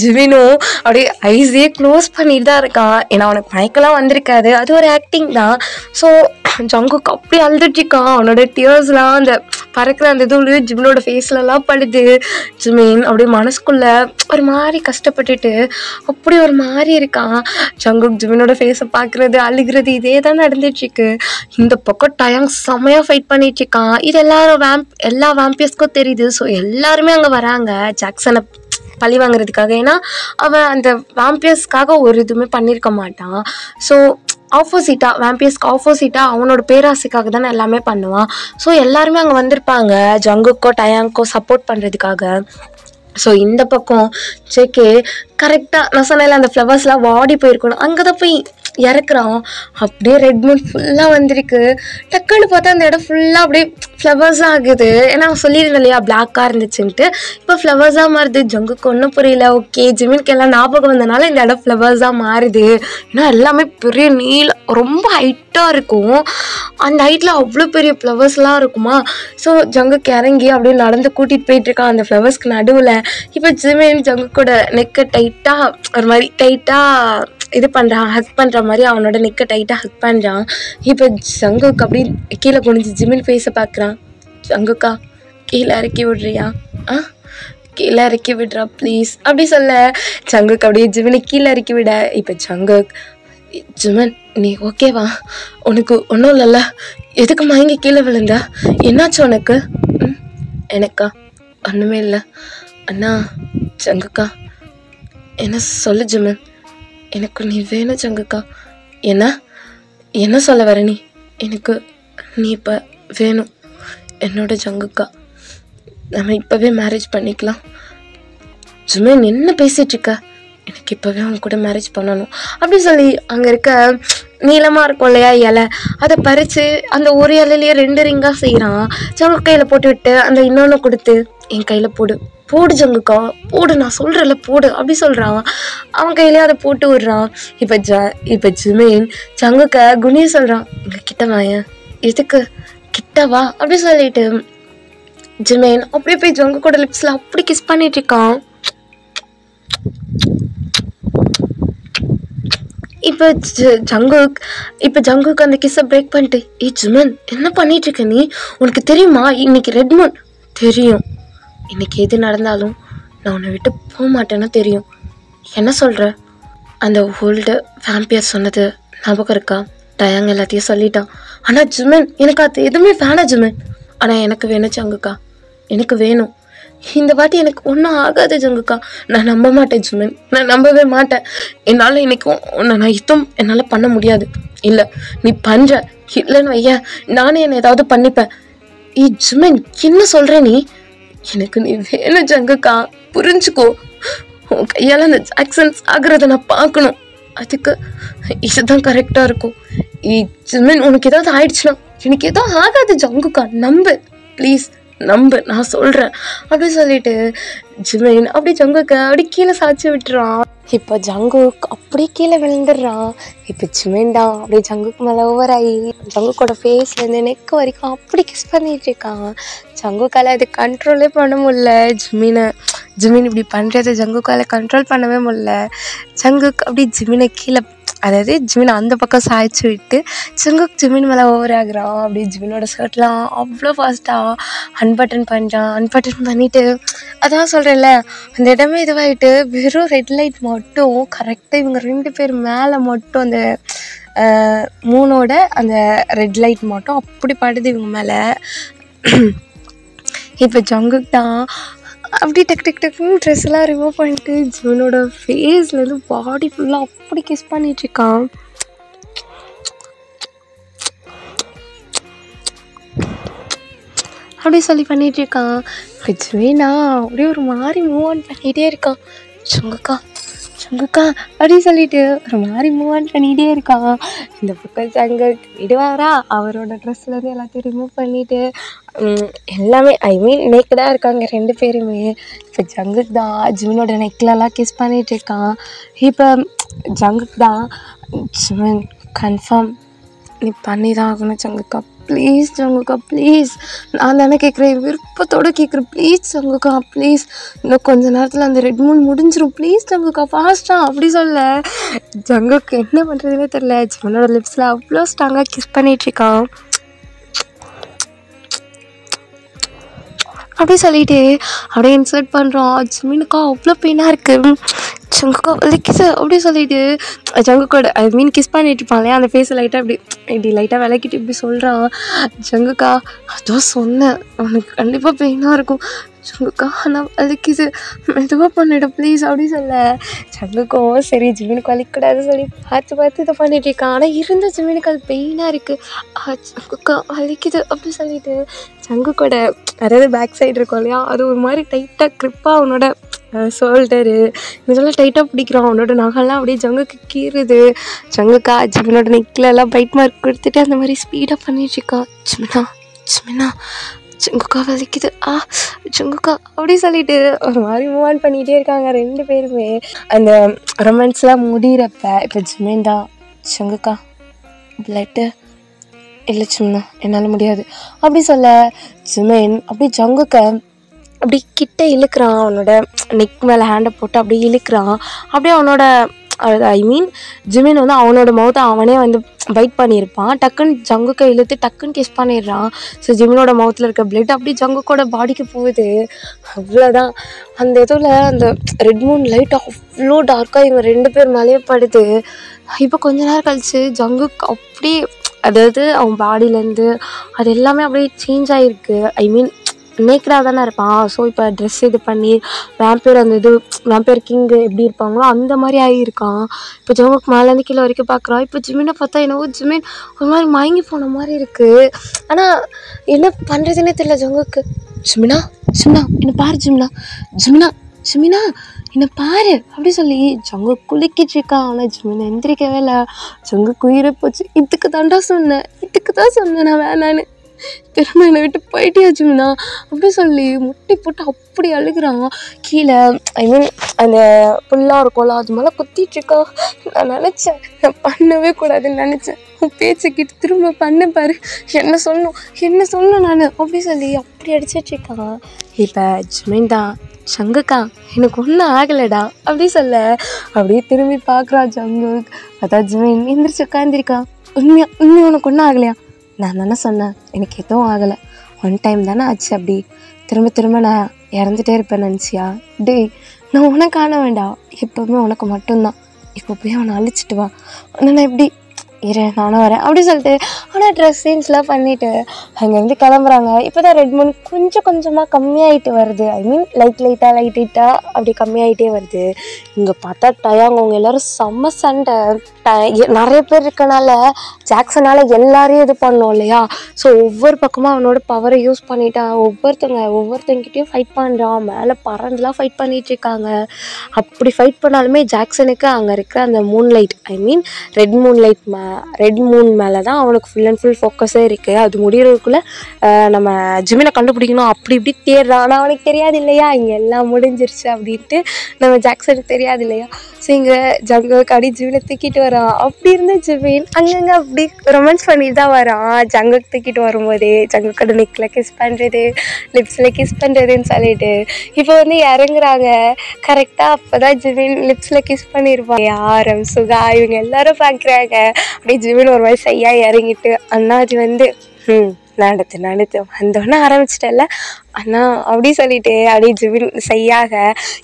ஜிமினும் அப்படியே ஐஸையே க்ளோஸ் பண்ணிட்டு தான் இருக்கான். ஏன்னா அவனுக்கு மயக்கெல்லாம் வந்திருக்காது, அது ஒரு ஆக்டிங் தான். ஸோ ஜங்குக் அப்படியே அழுதுட்ருக்கான். அவனோட டியர்ஸ்லாம் அந்த பறக்கிற அந்த இதுல ஜிமினோட ஃபேஸ்லலாம் படுது. ஜிமின் அப்படியே மனசுக்குள்ளே ஒரு மாதிரி கஷ்டப்பட்டுட்டு அப்படி ஒரு மாதிரி இருக்கான். ஜங்குக் ஜிமினோட ஃபேஸை பார்க்குறது அழுகிறது இதே தான் நடந்துட்டுருக்கு. இந்த பக்கம் டயாங் செம்மையாக ஃபைட் பண்ணிட்டுருக்கான். இது எல்லா வேம்பியர்ஸ்க்கும் தெரியுது. ஸோ எல்லாருமே அங்கே வராங்க ஜாக்சனை பழி வாங்குறதுக்காக. ஏன்னா அவன் அந்த வேம்பியர்ஸ்க்காக ஒரு இதுவுமே பண்ணியிருக்க மாட்டான். ஸோ வேம்பியர்ஸ்க்கு ஆப்போசிட்டாக அவனோட பேராசைக்காக தானே எல்லாமே பண்ணுவான். ஸோ எல்லாருமே அங்கே வந்திருப்பாங்க ஜங்குக்கோ டயாங்கோ சப்போர்ட் பண்ணுறதுக்காக. ஸோ இந்த பக்கம் ஜேகே கரெக்டாக நான் சொன்னேன்ல அந்த ஃப்ளவர்ஸ்லாம் வாடி போயிருக்கணும், அங்கே தான் போய் இறக்குறான். அப்படியே ரெட் மூன் ஃபுல்லாக வந்திருக்கு. டக்குன்னு பார்த்தா அந்த இடம் ஃபுல்லாக அப்படியே ஃப்ளவர்ஸாக ஆகுது. ஏன்னா அவன் சொல்லியிருந்தேன் இல்லையா பிளாக்காக இருந்துச்சுன்ட்டு, இப்போ ஃப்ளவர்ஸாக மாறுது. ஜங்குக்கு ஒன்றும் புரியல. ஓகே ஜிமினுக்கு எல்லாம் ஞாபகம் வந்தனால இந்த இடம் ஃப்ளவர்ஸாக மாறுது. ஏன்னா எல்லாமே பெரிய ரொம்ப ஹைட்டாக இருக்கும். அந்த ஹைட்டில் அவ்வளோ பெரிய ஃப்ளவர்ஸ்லாம் இருக்குமா. ஸோ ஜங்குக்கு இறங்கி அப்படியே நடந்து கூட்டிகிட்டு போயிட்டுருக்கான் அந்த ஃப்ளவர்ஸ்க்கு நடுவில். இப்போ ஜிமின் ஜங்குக்கோட நெக்கை டைட்டாக ஒரு மாதிரி டைட்டாக இது பண்ணுறான், ஹக் பண்ணுற மாதிரி அவனோட நெக்கை டைட்டாக ஹக் பண்ணுறான். இப்போ ஜங்குக் அப்படி கீழே குனிஞ்சு ஜிமின் ஃபேஸை பார்க்குறான். ஜங்குக்கா கீழே இறக்கி விட்றியா? கீழே இறக்கி விட்றா ப்ளீஸ் அப்படி சொல்ல ஜங்குக் அப்படியே ஜிமினை கீழே இறக்கி விட. இப்போ ஜங்குக், ஜிமின் நீ ஓகேவா? உனக்கு ஒன்றும் இல்லைல்ல? எதுக்கு மயங்கி கீழே விழுந்த? என்னாச்சு உனக்கு? எனக்கா ஒன்றுமே இல்லை அண்ணா. ஜங்குக்கா என்ன சொல்லு ஜிமின், எனக்கு நீ வேணும் ஜங்குக்கா. என்ன சொல்ல வர நீ? எனக்கு நீ இப்போ வேணும் என்னோட ஜங்குக்கா. நம்ம இப்போவே மேரேஜ் பண்ணிக்கலாம். ஜிமின் என்ன பேசிகிட்ருக்க? எனக்கு இப்போவே அவங்க கூட மேரேஜ் பண்ணணும் அப்படி சொல்லி அங்கே இருக்க நீளமாக இருக்கும் இல்லையா இலை, அதை பறித்து அந்த ஒரு இலையிலேயே 2 ரிங்காக செய்கிறான். ஜங்கு கையில் போட்டு விட்டு அந்த இன்னொன்று கொடுத்து என் கையில் போடு ஜங்குக்கா போடு, நான் சொல்கிறேன்ல போடு அப்படி சொல்கிறான். அவன் கையிலே அதை போட்டு விடுறான். இப்போ ஜிமின் ஜங்குக்க குனிய சொல்கிறான், இங்கே கிட்ட வாயன். எதுக்கு கிட்ட வா அப்படி சொல்லிட்டு ஜிமின் அப்படியே போய் ஜங்கு கூட லிப்ஸில் அப்படி கிஸ் பண்ணிட்டு இருக்கான். இப்போ ஜங்குக்கு அந்த கிஸ்ஸை பிரேக் பண்ணிட்டு, ஜிமின் என்ன பண்ணிட்டு இருக்க நீ? உனக்கு தெரியுமா இன்னைக்கு ரெட் மூன்? தெரியும். இன்னைக்கு எது நடந்தாலும் நான் உன்னை விட்டு போக மாட்டேன்னு தெரியும். என்ன சொல்கிற? அந்த ஓல்டு வேம்பியர் சொன்னது ஞாபகம் இருக்கா? டயாங் எல்லாத்தையும் சொல்லிட்டான். ஆனால் ஜிமின் எனக்கு அது எதுவுமே வேணாம் ஜிமின். ஆனால் எனக்கு வேணும் ஜங்குக்கா, எனக்கு வேணும். இந்த வாட்டி எனக்கு ஒன்றும் ஆகாது ஜங்குக்கா. நான் நம்ப மாட்டேன் ஜிமின், நான் நம்பவே மாட்டேன். என்னால் இன்னைக்கு உன்னை நான் யுத்தம் என்னால் பண்ண முடியாது. இல்லை நீ பண்ணுற, இல்லைன்னு வைய நானே என்னை ஏதாவது பண்ணிப்பேன். ஜிமின் என்ன சொல்கிற நீ? எனக்கு நீ வேணும் ஜங்குக்கா, புரிஞ்சுக்கோ. உன் கையால் அந்த ஜாக்சன்ஸ் ஆகிறத நான் பார்க்கணும். அதுக்கு இதுதான் கரெக்டாக இருக்கும். ஜிமின் உனக்கு ஏதாவது ஆயிடுச்சுன்னா எனக்கு எதுவும் ஆகாது ஜங்குக்கா, நம்பு ப்ளீஸ், நம்பு, நான் சொல்கிறேன் அப்படி சொல்லிட்டு ஜிமின் அப்படி ஜங்குக்கு அப்படி கீழே சாய்ச்சி விட்டுறான். இப்போ ஜங்குக் அப்படியே கீழே விழுந்துடுறான். இப்போ ஜிமின்டா அப்படியே ஜங்குக்கு மேலே ஓவர் ஆகி ஜங்குக்கோட ஃபேஸ்லேருந்து நெக் வரைக்கும் அப்படி கிஸ் பண்ணிட்டு இருக்கான். ஜங்குக்கால அது கண்ட்ரோலே பண்ண முடியல. ஜிமின் இப்படி பண்ணுறது ஜங்குக்கால கண்ட்ரோல் பண்ணவே முடியல. ஜங்குக் அப்படி ஜிமினை கீழே, அதாவது ஜிமின் அந்த பக்கம் சாய்ச்சி விட்டு ஜங்குக் ஜிமின் மேலே ஓவர் ஆகுறான். அப்படி ஜிமினோட ஷர்ட்லாம் அவ்வளோ ஃபாஸ்ட்டாக அன்பட்டன் பண்ணுறான். அன்பட்டன் பண்ணிவிட்டு அதான் சொல்கிறேன்ல, அந்த இடமே இதுவாகிட்டு வெறும் ரெட் லைட் மட்டும் கரெக்டாக இவங்க 2 பேர் மேலே மட்டும் அந்த மூணோட அந்த ரெட் லைட் மட்டும் அப்படி படுது இவங்க மேலே. இப்போ ஜங்குக் தான் அப்படி டக்குன்னு ட்ரெஸ்ஸெல்லாம் ரிமூவ் பண்ணிட்டு ஜிமினோட ஃபேஸ்லேருந்து பாடி ஃபுல்லாக அப்படி கிஸ் பண்ணிகிட்ருக்கான். அப்படி சொல்லி பண்ணிகிட்ருக்கான். இப்போ ஜிமினா அப்படியே ஒரு மாதிரி மூவ் ஆன் பண்ணிகிட்டே இருக்கான். ஜங்குக்கா அப்படி சொல்லிட்டு ஒரு மாதிரி மூவ் ஆன் பண்ணிகிட்டே இருக்கான். இந்த பக்கம் ஜங்குக் விடுவாரா, அவரோட ட்ரெஸ்லேருந்து எல்லாத்தையும் ரிமூவ் பண்ணிவிட்டு எல்லாமே நேக்கடாக இருக்காங்க 2 பேருமே. இப்போ ஜங்குக் தான் ஜிமினோட நெக்லெல்லாம் கிஸ் பண்ணிகிட்டு இருக்கான். இப்போ ஜங்குக் தான், ஜிமின் கன்ஃபார்ம் நீ பண்ணி தான் ஆகணும் ஜங்குக்கா, ப்ளீஸ் ஜங்குக்கா ப்ளீஸ், நான் தானே கேட்குறேன், விருப்பத்தோடு கேட்குறேன், ப்ளீஸ் ஜங்குக்கா ப்ளீஸ், இன்னும் கொஞ்ச நேரத்தில் அந்த ரெட் மூன் முடிஞ்சிடும், ப்ளீஸ் ஜங்குக்கா ஃபாஸ்ட்டாக அப்படி சொல்ல. ஜங்குக்கு என்ன பண்ணுறதுனே தெரில. ஜிமினோட லிப்ஸில் அவ்வளோ ஸ்ட்ராங்காக கிஸ் பண்ணிகிட்ருக்கான். அப்படி சொல்லிட்டு அப்படியே இன்சர்ட் பண்ணுறான். ஜிமினுக்கா அவ்வளோ பெயினாக இருக்குது. ஜங்குக்கா விளக்கிது அப்படி சொல்லிட்டு ஜங்குக்கோட கிஸ் பண்ணிட்டு இருப்பான் இல்லையா, அந்த ஃபேஸை லைட்டாக இப்படி லைட்டாக விளக்கிட்டு இப்படி சொல்கிறான். ஜங்குக்கா அதோ சொன்னேன் உனக்கு கண்டிப்பாக பெயினாக இருக்கும் ஜங்குக்கா, ஆனால் வலிக்குது, மெதுவாக பண்ணிவிட ப்ளீஸ் அப்படி சொல்ல. ஜங்குக்கோ சரி ஜிமினுக்கு வலிக்கூடாது சொல்லி பார்த்து இதை பண்ணிட்டு இருக்கான். ஆனால் இருந்த ஜிமினுக்கு அது பெயினாக இருக்குது. ஜங்குக்கா வலிக்குது அப்படி சொல்லிட்டு ஜங்குக்கோட அதாவது பேக் சைடு இருக்கும் இல்லையா, அது ஒரு மாதிரி டைட்டாக க்ரிப்பாக அவனோட ஷோல்டரு இதெல்லாம் டைட்டாக பிடிக்கிறான். அவனோட நகைலாம் அப்படியே ஜங்குக்கு கீறுது. ஜங்குக்கா ஜிமினோட நெக்லெல்லாம் பைட் மார்க் கொடுத்துட்டு அந்த மாதிரி ஸ்பீடாக பண்ணிட்டுருக்கான். ஜிமினா ஜங்குக்கா வலிக்குது ஜங்குக்கா அப்படி சொல்லிட்டு ஒரு மாதிரி மூவ் ஆன் பண்ணிகிட்டே இருக்காங்க 2 பேருமே. அந்த ரொமான்ஸ்லாம் முடிகிறப்ப இப்போ ஜிமின்டா ஜங்குக்கா பிளட்டு இல்லை ஜிமினா என்னால் முடியாது அப்படி சொல்ல. ஜிமின் அப்படி ஜங்குக்கை அப்படி கிட்ட இழுக்கிறான். அவனோட நெக் மேலே ஹேண்டை போட்டு அப்படியே இழுக்கிறான். அப்படியே அவனோட ஜிமின் வந்து அவனோட மவுத்தை அவனே வந்து பைட் பண்ணியிருப்பான். டக்குன்னு ஜங்குக்கை இழுத்து டக்குன்னு கிஸ் பண்ணிடுறான். ஸோ ஜிமினோட மவுத்தில் இருக்க பிளட் அப்படியே ஜங்குக்கோட பாடிக்கு போகுது. அவ்வளோதான். அந்த இதில் அந்த ரெட் மூன் லைட் அவ்வளோ டார்க்காக இவங்க 2 பேர் மேலேயே படுது. இப்போ கொஞ்ச நேரம் கழிச்சு ஜங்குக் அப்படியே அதாவது அவன் பாடியிலேருந்து அது எல்லாமே அப்படியே சேஞ்ச் ஆகிருக்கு. நேக்கடாக தானே இருப்பான். ஸோ இப்போ ட்ரெஸ் இது பண்ணி வேம்பயர் அந்த வேம்பயர் கிங்கு எப்படி இருப்பாங்களோ அந்த மாதிரி ஆகியிருக்கான். இப்போ ஜங்குக் மேலேருந்து கீழே வரைக்கும் பார்க்குறான். இப்போ ஜிமினை பார்த்தா என்னவோ ஜிமின் ஒரு மாதிரி மயங்கி போன மாதிரி இருக்குது. ஆனால் என்ன பண்ணுறதுன்னே தெரியல ஜங்குக்கு. ஜிமினா என்னை பாரு ஜிமினா என்னை பாரு அப்படி சொல்லி ஜங்குக் குளிக்கிட்டு இருக்கான். ஆனால் ஜிமின் எந்திரிக்கவே இல்லை. ஜங்குக் உயிரை போச்சு. இதுக்கு தான் சொன்னேன் நான் வேணான்னு, திரும்ப என்னை விட்டு போயிட்டே ஜிமினா அப்படி சொல்லி முட்டி போட்டு அப்படி அழுகிறான். கீழே அந்த புல்லாக இருக்கும்ல அது மேலே குத்திட்டுருக்கான். நான் நினச்சேன் நான் பண்ணவே கூடாதுன்னு நினச்சேன். உன் பேச்சுக்கிட்டு திரும்ப பண்ண பாரு, என்ன சொன்னோம் நான் அப்படி சொல்லி அப்படி அடிச்சிட்ருக்கான். இப்போ ஜிமின் தான் ஜங்குக்கா எனக்கு ஒன்றும் ஆகலைடா அப்படி சொல்ல. அப்படியே திரும்பி பார்க்குறான் ஜங்குக். அதான் ஜிமின் எந்திரிச்சு உட்காந்துருக்கான். உண்மையா உனக்கு ஒன்றும் ஆகலையா? நான் தானே சொன்னேன் எனக்கு எதுவும் ஆகலை, 1 டைம் தானே ஆச்சு, அப்படி திரும்ப நான் இறந்துட்டே இருப்பேன் நினச்சியா? டேய் நான் உனக்கு காண வேண்டாம், எப்போவுமே உனக்கு மட்டும்தான். இப்போ போய் அவனை அழிச்சிட்டு வா, நான் எப்படி நானும் வரேன் அப்படி சொல்லிட்டு ஓவரான ட்ரெஸ் சீன்ஸ்லாம் பண்ணிவிட்டு அங்கேருந்து கிளம்புறாங்க. இப்போ தான் ரெட் மூன் கொஞ்சம் கொஞ்சமாக கம்மியாகிட்டு வருது. ஐ மீன் லைட்டாக அப்படி கம்மியாகிட்டே வருது. இங்கே பார்த்தா டயாங் அவங்க எல்லோரும் செம்ம சண்டை. நிறைய பேர் இருக்கனால ஜாக்சனால் எல்லாரையும் இது பண்ணோம் இல்லையா. ஸோ ஒவ்வொரு பக்கமாக அவனோட பவரை யூஸ் பண்ணிட்டான். ஒவ்வொருத்தங்கிட்டையும் ஃபைட் பண்ணுறான். மேலே பறந்துலாம் ஃபைட் பண்ணிகிட்டு இருக்காங்க. அப்படி ஃபைட் பண்ணாலுமே ஜாக்சனுக்கு அங்கே இருக்கிற அந்த மூன்லைட், ஐ மீன் ரெட் மூன் மேலே தான் அவனுக்கு ஃபுல் அண்ட் ஃபுல் ஃபோக்கஸே இருக்குது. அது முடிகிறதுக்குள்ளே நம்ம ஜிமினை கண்டுபிடிக்கணும் அப்படி இப்படி தேடுறான். ஆனால் அவனுக்கு தெரியாது இல்லையா இங்கே எல்லாம் முடிஞ்சிருச்சு அப்படின்ட்டு. நம்ம ஜாக்சனுக்கு தெரியாது இல்லையா. ஸோ இங்கே ஜங்குக்கு அடி ஜிமினை தூக்கிட்டு வரான். அப்படி இருந்த ஜிமின் அங்கங்கே அப்படி ரொமான்ஸ் பண்ணிட்டு தான் வரான். ஜங்குக்கு தூக்கிட்டு வரும்போதே ஜங்குக்கோட நெக்கில் கிஸ் பண்ணுறது, லிப்ஸில் கிஸ் பண்ணுறதுன்னு சொல்லிட்டு இப்போ இறங்குறாங்க. கரெக்டாக அப்போ தான் ஜிமின் லிப்ஸில் கிஸ் பண்ணியிருப்பான். ஆரம், சுகா இவங்க எல்லாரும் பார்க்குறாங்க. அப்படியே ஜிமின் ஒரு மாதிரி செய்யாக இறங்கிட்டு அண்ணாஜி நடத்து வந்தோடனே ஆரம்பிச்சிட்டல அண்ணா அப்படி சொல்லிட்டு அப்படியே ஜிமின் செய்யாக.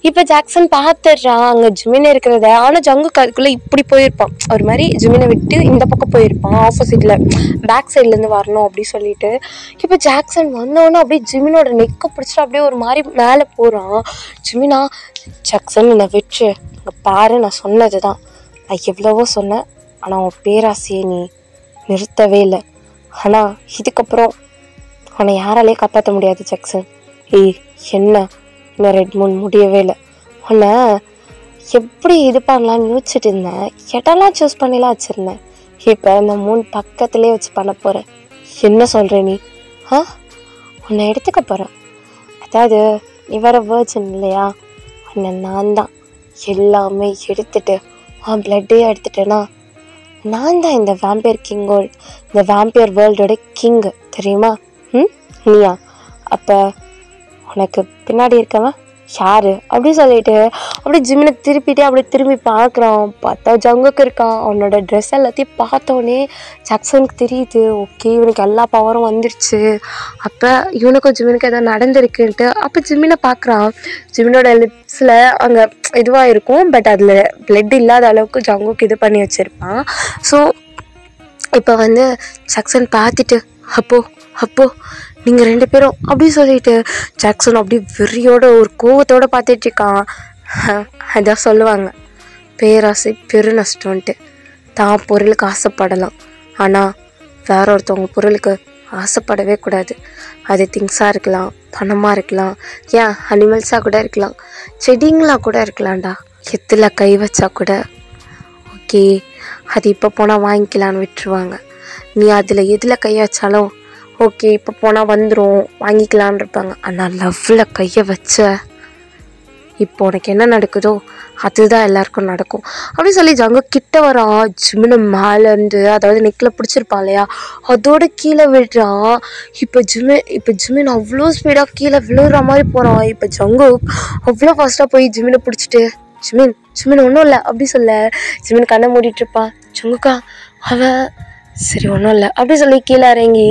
இப்போ ஜாக்சன் பார்த்துடுறான் அங்கே ஜிமின் இருக்கிறத. ஆனால் ஜங்குக்கு அதுக்குள்ளே இப்படி போயிருப்பான். ஒரு மாதிரி ஜிமினை விட்டு இந்த பக்கம் போயிருப்பான், ஆப்போசிட்டில் பேக் சைட்லேருந்து வரணும் அப்படி சொல்லிட்டு. இப்போ ஜாக்சன் வந்தோடனே அப்படியே ஜிமினோட நெக்கை பிடிச்சிட்டு அப்படியே ஒரு மாதிரி மேலே போகிறான். ஜிமினா, ஜாக்சன் என்னை விட்டு இங்கே பாரு, நான் சொன்னது தான், நான் எவ்வளவோ சொன்னேன், ஆனால் உன் பேராசையை நீ நிறுத்தவே இல்லை. ஆனால் இதுக்கப்புறம் உன்னை யாராலே காப்பாற்ற முடியாது ஜாக்சன். என்ன இன்னும் ரெட் மூன் முடியவே இல்லை. உன்னை எப்படி இது பண்ணலான்னு யோசிச்சுட்டு இருந்தேன். இடம்லாம் சூஸ் பண்ணிலாம் வச்சுருந்தேன். இப்போ இந்த மூன் பக்கத்துலேயே வச்சு பண்ண போகிறேன். என்ன சொல்கிற நீ? உன்னை எடுத்துக்க போகிறேன். அதாவது நீ வேற வேர்ஜன் இல்லையா, உன்னை நான் தான் எல்லாமே எடுத்துட்டு உன் பிளட்டையே எடுத்துட்டேன்னா நான் தான் இந்த வேம்பியர் வேர்ல்டோட கிங்கு, தெரியுமா? நீயா? அப்போ உனக்கு பின்னாடி இருக்கவன் யாரு அப்படி சொல்லிட்டு அப்படி ஜிமினை திரும்பி பார்க்குறான். பார்த்தா ஜங்குக்கு இருக்கான். அவனோட ட்ரெஸ் எல்லாத்தையும் பார்த்தோன்னே ஜாக்சனுக்கு தெரியுது, ஓகே இவனுக்கு எல்லா பவரும் வந்துருச்சு. அப்போ இவனுக்கும் ஜிமினுக்கு எதாவது நடந்திருக்குன்ட்டு அப்போ ஜிமினை பார்க்குறான். ஜிமினோட லிப்ஸில் அங்கே இதுவாக இருக்கும், பட் அதில் பிளட் இல்லாத அளவுக்கு ஜங்குக்கு இது பண்ணி வச்சுருப்பான். ஸோ இப்போ ஜாக்சன் பார்த்துட்டு அப்போ நீங்கள் 2 பேரும் அப்படி சொல்லிட்டு ஜாக்சன் அப்படி வெறியோட ஒரு கோவத்தோடு பார்த்துட்டு இருக்கான். அதான் சொல்லுவாங்க, பேராசை பெரு நஷ்டம்ன்ட்டு. தான் பொருளுக்கு ஆசைப்படலாம், ஆனால் வேற ஒருத்தவங்க பொருளுக்கு ஆசைப்படவே கூடாது. அது திங்ஸாக இருக்கலாம், பணமாக இருக்கலாம், ஏன் அனிமல்ஸாக கூட இருக்கலாம், செடிங்களாக கூட இருக்கலாம்டா. எத்தில் கை வச்சா கூட ஓகே அது இப்போ போனால் வாங்கிக்கலான்னு விட்டுருவாங்க. நீ அதில் எதில் கை வச்சாலும் ஓகே இப்போ போனால் வந்துடும் வாங்கிக்கலான் இருப்பாங்க. ஆனால் லவ்வில் கையை வச்ச இப்போ உனக்கு என்ன நடக்குதோ அதுதான் எல்லாருக்கும் நடக்கும் அப்படி சொல்லி ஜங்கு கிட்ட வரான். ஜிமினை மேலேருந்து, அதாவது நெக்கில் பிடிச்சிருப்பான் இல்லையா, அதோட கீழே விடுறான். இப்போ ஜிமின் அவ்வளோ ஸ்பீடாக கீழே விழுற மாதிரி போகிறான். இப்போ ஜங்கு அவ்வளோ ஃபாஸ்ட்டாக போய் ஜிமினை பிடிச்சிட்டு ஜிமின் ஒன்றும் இல்லை அப்படி சொல்ல ஜிமின் கண்ணை மூடிட்டுருப்பான். ஜங்குக்கா அவன் சரி ஒன்றும் இல்லை அப்படி சொல்லி கீழே இறங்கி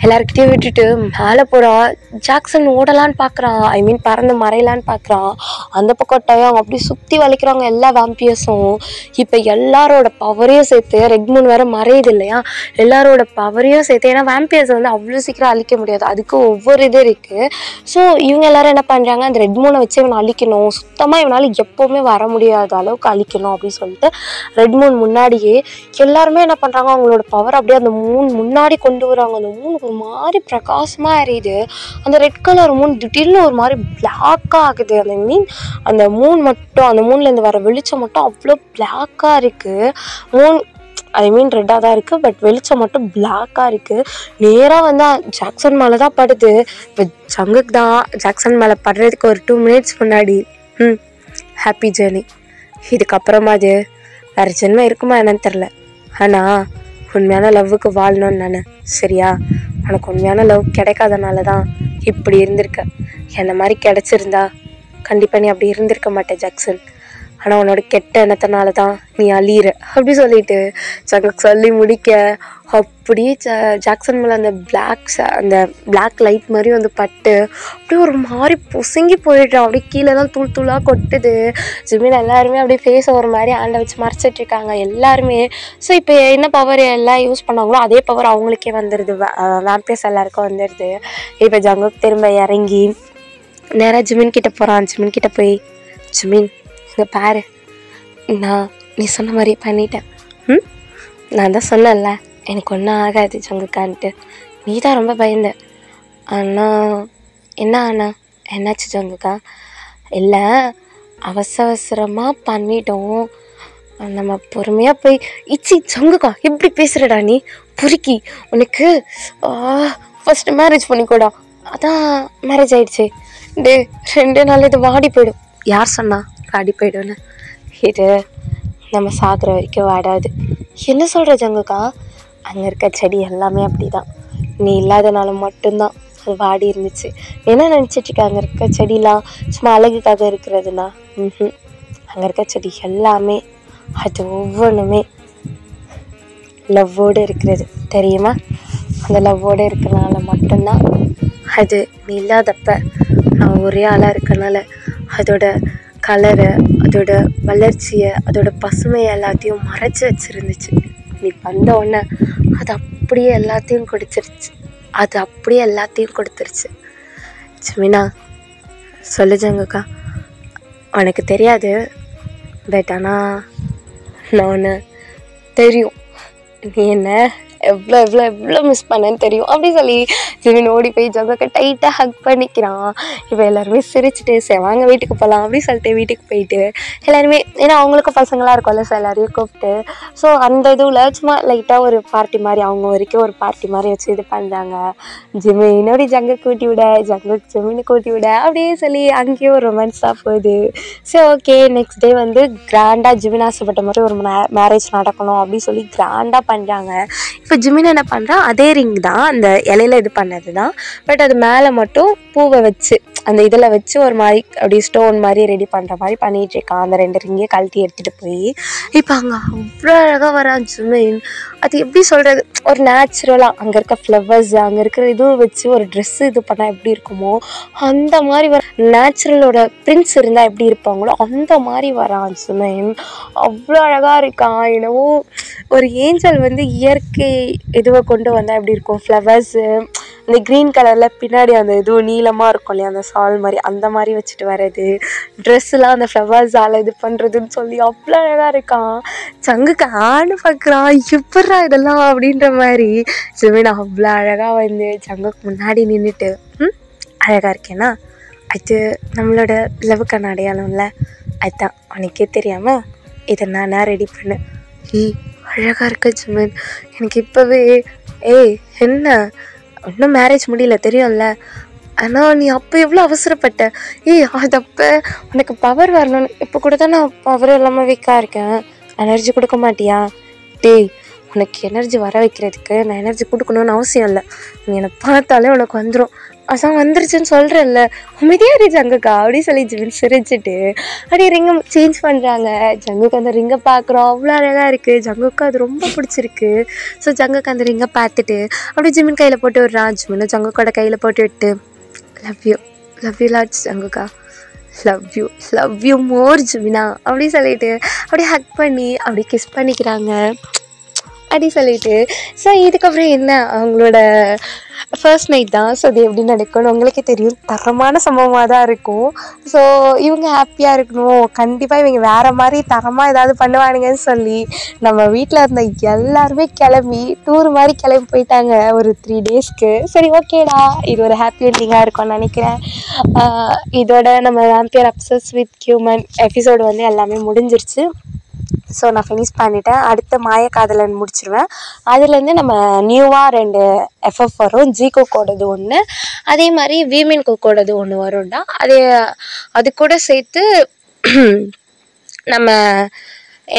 எல்லாருக்கிட்டையும் விட்டுட்டு மேலே போகிறான். ஜாக்சன் ஓடலான்னு பார்க்குறான், ஐ மீன் பறந்து மறையலான்னு பார்க்குறான். அந்த பக்கம் டயாங் அப்படி சுற்றி வளைக்கிறாங்க எல்லா வேம்பியர்ஸும். இப்போ எல்லாரோட பவரையும் சேர்த்து ரெட் மூன் வேறு மறையுது இல்லையா, எல்லாரோட பவரையும் சேர்த்து, ஏன்னா வேம்பியர்ஸை அவ்வளோ சீக்கிரம் அழிக்க முடியாது, அதுக்கு ஒவ்வொரு இது இருக்குது. ஸோ இவங்க எல்லாரும் என்ன பண்ணுறாங்க, அந்த ரெட் மூனை வச்சு இவனை அழிக்கணும், சுத்தமாக இவனால் எப்போவுமே வர முடியாத அளவுக்கு அழிக்கணும் அப்படின்னு சொல்லிட்டு ரெட் மூன் முன்னாடியே எல்லாருமே என்ன பண்ணுறாங்க, அவங்களோட பவர் அப்படியே அந்த மூன் முன்னாடி கொண்டு வராங்க. அந்த மூன் ஒரு மாதிரி பிரகாசமாக எரியுது. அந்த ரெட் கலர் மூன் திடீர்னு ஒரு மாதிரி பிளாக்காக ஆகுது. அந்த மீன் அந்த மூன் மட்டும், அந்த மூன்லேருந்து வர வெளிச்சம் மட்டும் அவ்வளோ பிளாக்காக இருக்குது. மூன் ஐ மீன் ரெட்டாக தான் இருக்குது, பட் வெளிச்சம் மட்டும் பிளாக்காக இருக்குது. நேராக ஜாக்சன் மேலே தான் படுது. இப்போ ஜங்குக்கு தான் ஜாக்சன் மேலே படுறதுக்கு ஒரு 2 மினிட்ஸ் முன்னாடி ஹாப்பி ஜேர்னி, இதுக்கப்புறமா அது வேறு ஜென்மம் இருக்குமா என்னன்னு தெரில, ஆனால் உண்மையான லவ்வுக்கு வாழணும்னு நான், சரியா? உனக்கு உண்மையான லவ் கிடைக்காதனால தான் இப்படி இருந்திருக்க. என்ன மாதிரி கிடச்சிருந்தா கண்டிப்பாக நீ அப்படி இருந்திருக்க மாட்டேன் ஜாக்சன். ஆனால் உன்னோட கெட்ட எண்ணத்தினால தான் நீ அழியிற அப்படி சொல்லிட்டு ஜங்குக்கு சொல்லி முடிக்க அப்படியே ஜாக்சன் மேலே அந்த அந்த பிளாக் லைட் மாதிரி வந்து பட்டு அப்படியே ஒரு மாதிரி பொசுங்கி போயிடுறான். அப்படியே கீழேலாம் தூள் தூளாக கொட்டுது. ஜிமின் எல்லாருமே அப்படியே ஃபேஸை ஒரு மாதிரி ஆண்டை வச்சு மறைச்சிட்ருக்காங்க எல்லாருமே. ஸோ இப்போ என்ன பவர் எல்லாம் யூஸ் பண்ணாங்களோ அதே பவர் அவங்களுக்கே வந்துடுது, வேம்பயர்ஸ் எல்லாருக்கும் வந்துடுது. இப்போ ஜங்குக்கு திரும்ப இறங்கி நேராக ஜிமின் கிட்டே போகிறான். ஜிமின் கிட்டே போய், ஜிமின் இங்கே பாரு, நீ சொன்ன மாதிரி பண்ணிட்டேன். நான் தான் சொன்னேன்ல எனக்கு ஒன்றும் ஆகாது ஜங்குக்கான்ட்டு. நீ தான் ரொம்ப பயந்த. ஆனால் என்னாச்சு ஜங்குக்கா? இல்லை, அவசரமாக பண்ணிட்டோம், நம்ம பொறுமையாக போய். ஜங்குக்கா எப்படி பேசுகிறடா நீ? பொறுக்கி, உனக்கு ஃபஸ்ட்டு மேரேஜ் பண்ணிக்கூடா, அதான் மேரேஜ் ஆகிடுச்சு. 2 நாள் இது வாடி போயிடும். யார் சொன்னா வாடி போயிடும்னு? இது நம்ம சாகுற வரைக்கும் வாடாது. என்ன சொல்கிற ஜங்குக்கா? அங்கே இருக்க செடி எல்லாமே அப்படி தான். நீ இல்லாதனால மட்டும்தான் அது வாடி இருந்துச்சு. என்ன நினச்சிட்ருக்க? அங்கே இருக்க செடிலாம் சும்மா அழகுக்காக இருக்கிறதுனா? அங்கே இருக்க செடி எல்லாமே அது ஒவ்வொன்றுமே லவ்வோடு இருக்கிறது, தெரியுமா? அந்த லவ்வோடு இருக்கிறனால மட்டும்தான் அது நீ இல்லாதப்ப நான் ஒரே ஆளாக இருக்கனால அதோட கலரை, அதோட வளர்ச்சியை, அதோட பசுமையை எல்லாத்தையும் மறைச்சி வச்சுருந்துச்சு. நீ வந்த உடனே அது அப்படியே எல்லாத்தையும் கொடுத்துருச்சு. ஜிமினா சொல்லு ஜங்குக்கா. உனக்கு தெரியாது, பட் ஆனால் நான் ஒன்று தெரியும், நீ என்ன எவ்வளோ மிஸ் பண்ணேன்னு தெரியும் அப்படி சொல்லி ஜிமின் ஓடி போய் ஜங்குக்கை டைட்டாக ஹக் பண்ணிக்கிறான். இப்போ எல்லாருமே சிரிச்சுட்டு சரி வாங்க வீட்டுக்கு போகலாம் அப்படி சொல்லிட்டு வீட்டுக்கு போயிட்டு எல்லாருமே, ஏன்னா அவங்களுக்கும் பசங்களாக இருக்கும்ல, ஸோ எல்லாரையும் கூப்பிட்டு ஸோ அந்த இதுவில் சும்மா லைட்டாக ஒரு பார்ட்டி மாதிரி அவங்க வரைக்கும் ஒரு பார்ட்டி மாதிரி வச்சு இது பண்ணுறாங்க. ஜிமினோட ஜங்குக்கு கூட்டி விட, ஜங்குக்கு ஜிமினை கூட்டி விட அப்படியே சொல்லி அங்கேயும் ஒரு ரொமான்ஸாக போகுது. ஸோ ஓகே, நெக்ஸ்ட் டே வந்து கிராண்டாக ஜிமின் ஆசைப்பட்ட மாதிரி ஒரு மேரேஜ் நடக்கணும் அப்படின்னு சொல்லி கிராண்டாக பண்ணுறாங்க. இப்போ ஜிமின் என்ன பண்ணுறான், அதே ரிங் தான், அந்த இலையில இது பண்ணது தான், பட் அது மேலே மட்டும் பூவை வச்சு அந்த இதில் வச்சு ஒரு மாதிரி அப்படி ஸ்டோன் மாதிரி ரெடி பண்ணுற மாதிரி பண்ணிகிட்ருக்கான். அந்த 2 ரிங்கையும் கழட்டி எடுத்துகிட்டு போய் இப்போ அங்கே அவ்வளோ அழகாக வரான் ஜிமின். அது எப்படி சொல்கிறது, ஒரு நேச்சுரலாக அங்கே இருக்க ஃப்ளவர்ஸ், அங்கே இருக்கிற இதுவும் வச்சு ஒரு ட்ரெஸ்ஸு இது பண்ணால் எப்படி இருக்குமோ அந்த மாதிரி வர, நேச்சுரலோட பிரின்ஸ் இருந்தால் எப்படி இருப்பாங்களோ அந்த மாதிரி வரான் ஜிமின். அவ்வளோ அழகாக இருக்கான். என்னவோ ஒரு ஏஞ்சல் வந்து இயற்கை இதுவை கொண்டு வந்தால் எப்படி இருக்கும், ஃப்ளவர்ஸு அந்த க்ரீன் கலரில் பின்னாடி அந்த இதுவும் நீளமாக இருக்கும் இல்லையா, அந்த சால் மாதிரி அந்த மாதிரி வச்சுட்டு வர்றது, ட்ரெஸ்ஸெலாம் அந்த ஃப்ளவர்ஸால் இது பண்ணுறதுன்னு சொல்லி அவ்வளோ அழகாக இருக்கான். ஜங்குக்கு ஆன்னு பார்க்குறான், எப்பட்றா இதெல்லாம் அப்படின்ற மாதிரி. ஜிமின் அவ்வளோ அழகாக வந்து ஜங்குக்கு முன்னாடி நின்றுட்டு அழகாக இருக்கேன்னா அது நம்மளோட லவ்வுக்கான அடையாளம் இல்லை, அதுதான் உனக்கே தெரியாமல் இதை நான் ரெடி பண்ணேன். அழகாக இருக்க ஜிமின், எனக்கு இப்போவே என்ன இன்னும் மேரேஜ் முடியல தெரியும்ல, ஆனால் நீ அப்போ எவ்வளோ அவசரப்பட்ட. அது அப்போ உனக்கு பவர் வரணும்னு, இப்போ கூட தான் நான் பவர் இல்லாமல் வீக்காக இருக்கேன், எனர்ஜி கொடுக்க மாட்டியா? உனக்கு எனர்ஜி வர வைக்கிறதுக்கு நான் எனர்ஜி கொடுக்கணும்னு அவசியம் இல்லை, நீ என்னை பார்த்தாலே உனக்கு வந்துடும், அதான் வந்துருச்சுன்னு சொல்கிறேன்ல, அமைதியாக இரு ஜங்குக்கா அப்படி சொல்லி ஜிமின் சிரிச்சுட்டு அப்படியே ரிங்கை சேஞ்ச் பண்ணுறாங்க. ஜங்குக்கு அந்த ரிங்கை பார்க்குறோம், அவ்வளோ அழகாக இருக்குது. ஜங்குக்கு அது ரொம்ப பிடிச்சிருக்கு. ஸோ ஜங்குக்கு அந்த ரிங்கை பார்த்துட்டு அப்படியே ஜிமின் கையில் போட்டு விடுறான். ஜிமின் ஜங்குக்கோட கையில் போட்டு விட்டு லவ் யூ லாட்ஸ் ஜங்குக்கா, லவ் யூ மோர் ஜிமினா அப்படி சொல்லிட்டு அப்படியே ஹக் பண்ணி அப்படியே கிஸ் பண்ணிக்கிறாங்க அப்படி சொல்லிட்டு. ஸோ இதுக்கப்புறம் என்ன, அவங்களோட ஃபர்ஸ்ட் நைட் தான். ஸோ அது எப்படி நடக்கும்னு உங்களுக்கே தெரியும், தரமான சம்பவமாக தான் இருக்கும். ஸோ இவங்க ஹாப்பியாக இருக்கணும், கண்டிப்பாக இவங்க வேறு மாதிரி தரமாக ஏதாவது பண்ணுவானுங்கன்னு சொல்லி நம்ம வீட்டில் இருந்த எல்லாருமே கிளம்பி டூர் மாதிரி கிளம்பி போயிட்டாங்க ஒரு 3 டேஸ்க்கு. சரி ஓகேடா, இது ஒரு ஹாப்பி எண்டிங்காக இருக்கும்னு நினைக்கிறேன். இதோட நம்ம vampire obsessed with human episode வந்து எல்லாமே முடிஞ்சிருச்சு. ஸோ நான் ஃபினிஷ் பண்ணிட்டேன். அடுத்த மாயக்காதலன் முடிச்சிடுவேன். அதுலேருந்து நம்ம நியூவாக 2 எஃப்எஃப் வரும். ஜிகோக்கோடது ஒன்று, அதே மாதிரி வீமென் கோக்கோடது ஒன்று வரும்டா. அது கூட சேர்த்து நம்ம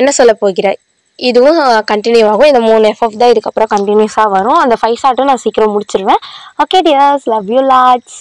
என்ன சொல்ல போகிறேன், இதுவும் கண்டினியூ ஆகும். இந்த 3 எஃப்எஃப் தான் இதுக்கப்புறம் கண்டினியூஸாக வரும். அந்த 5 ஷார்ட்டும் நான் சீக்கிரம் முடிச்சிடுவேன். Okay dears, love you lots.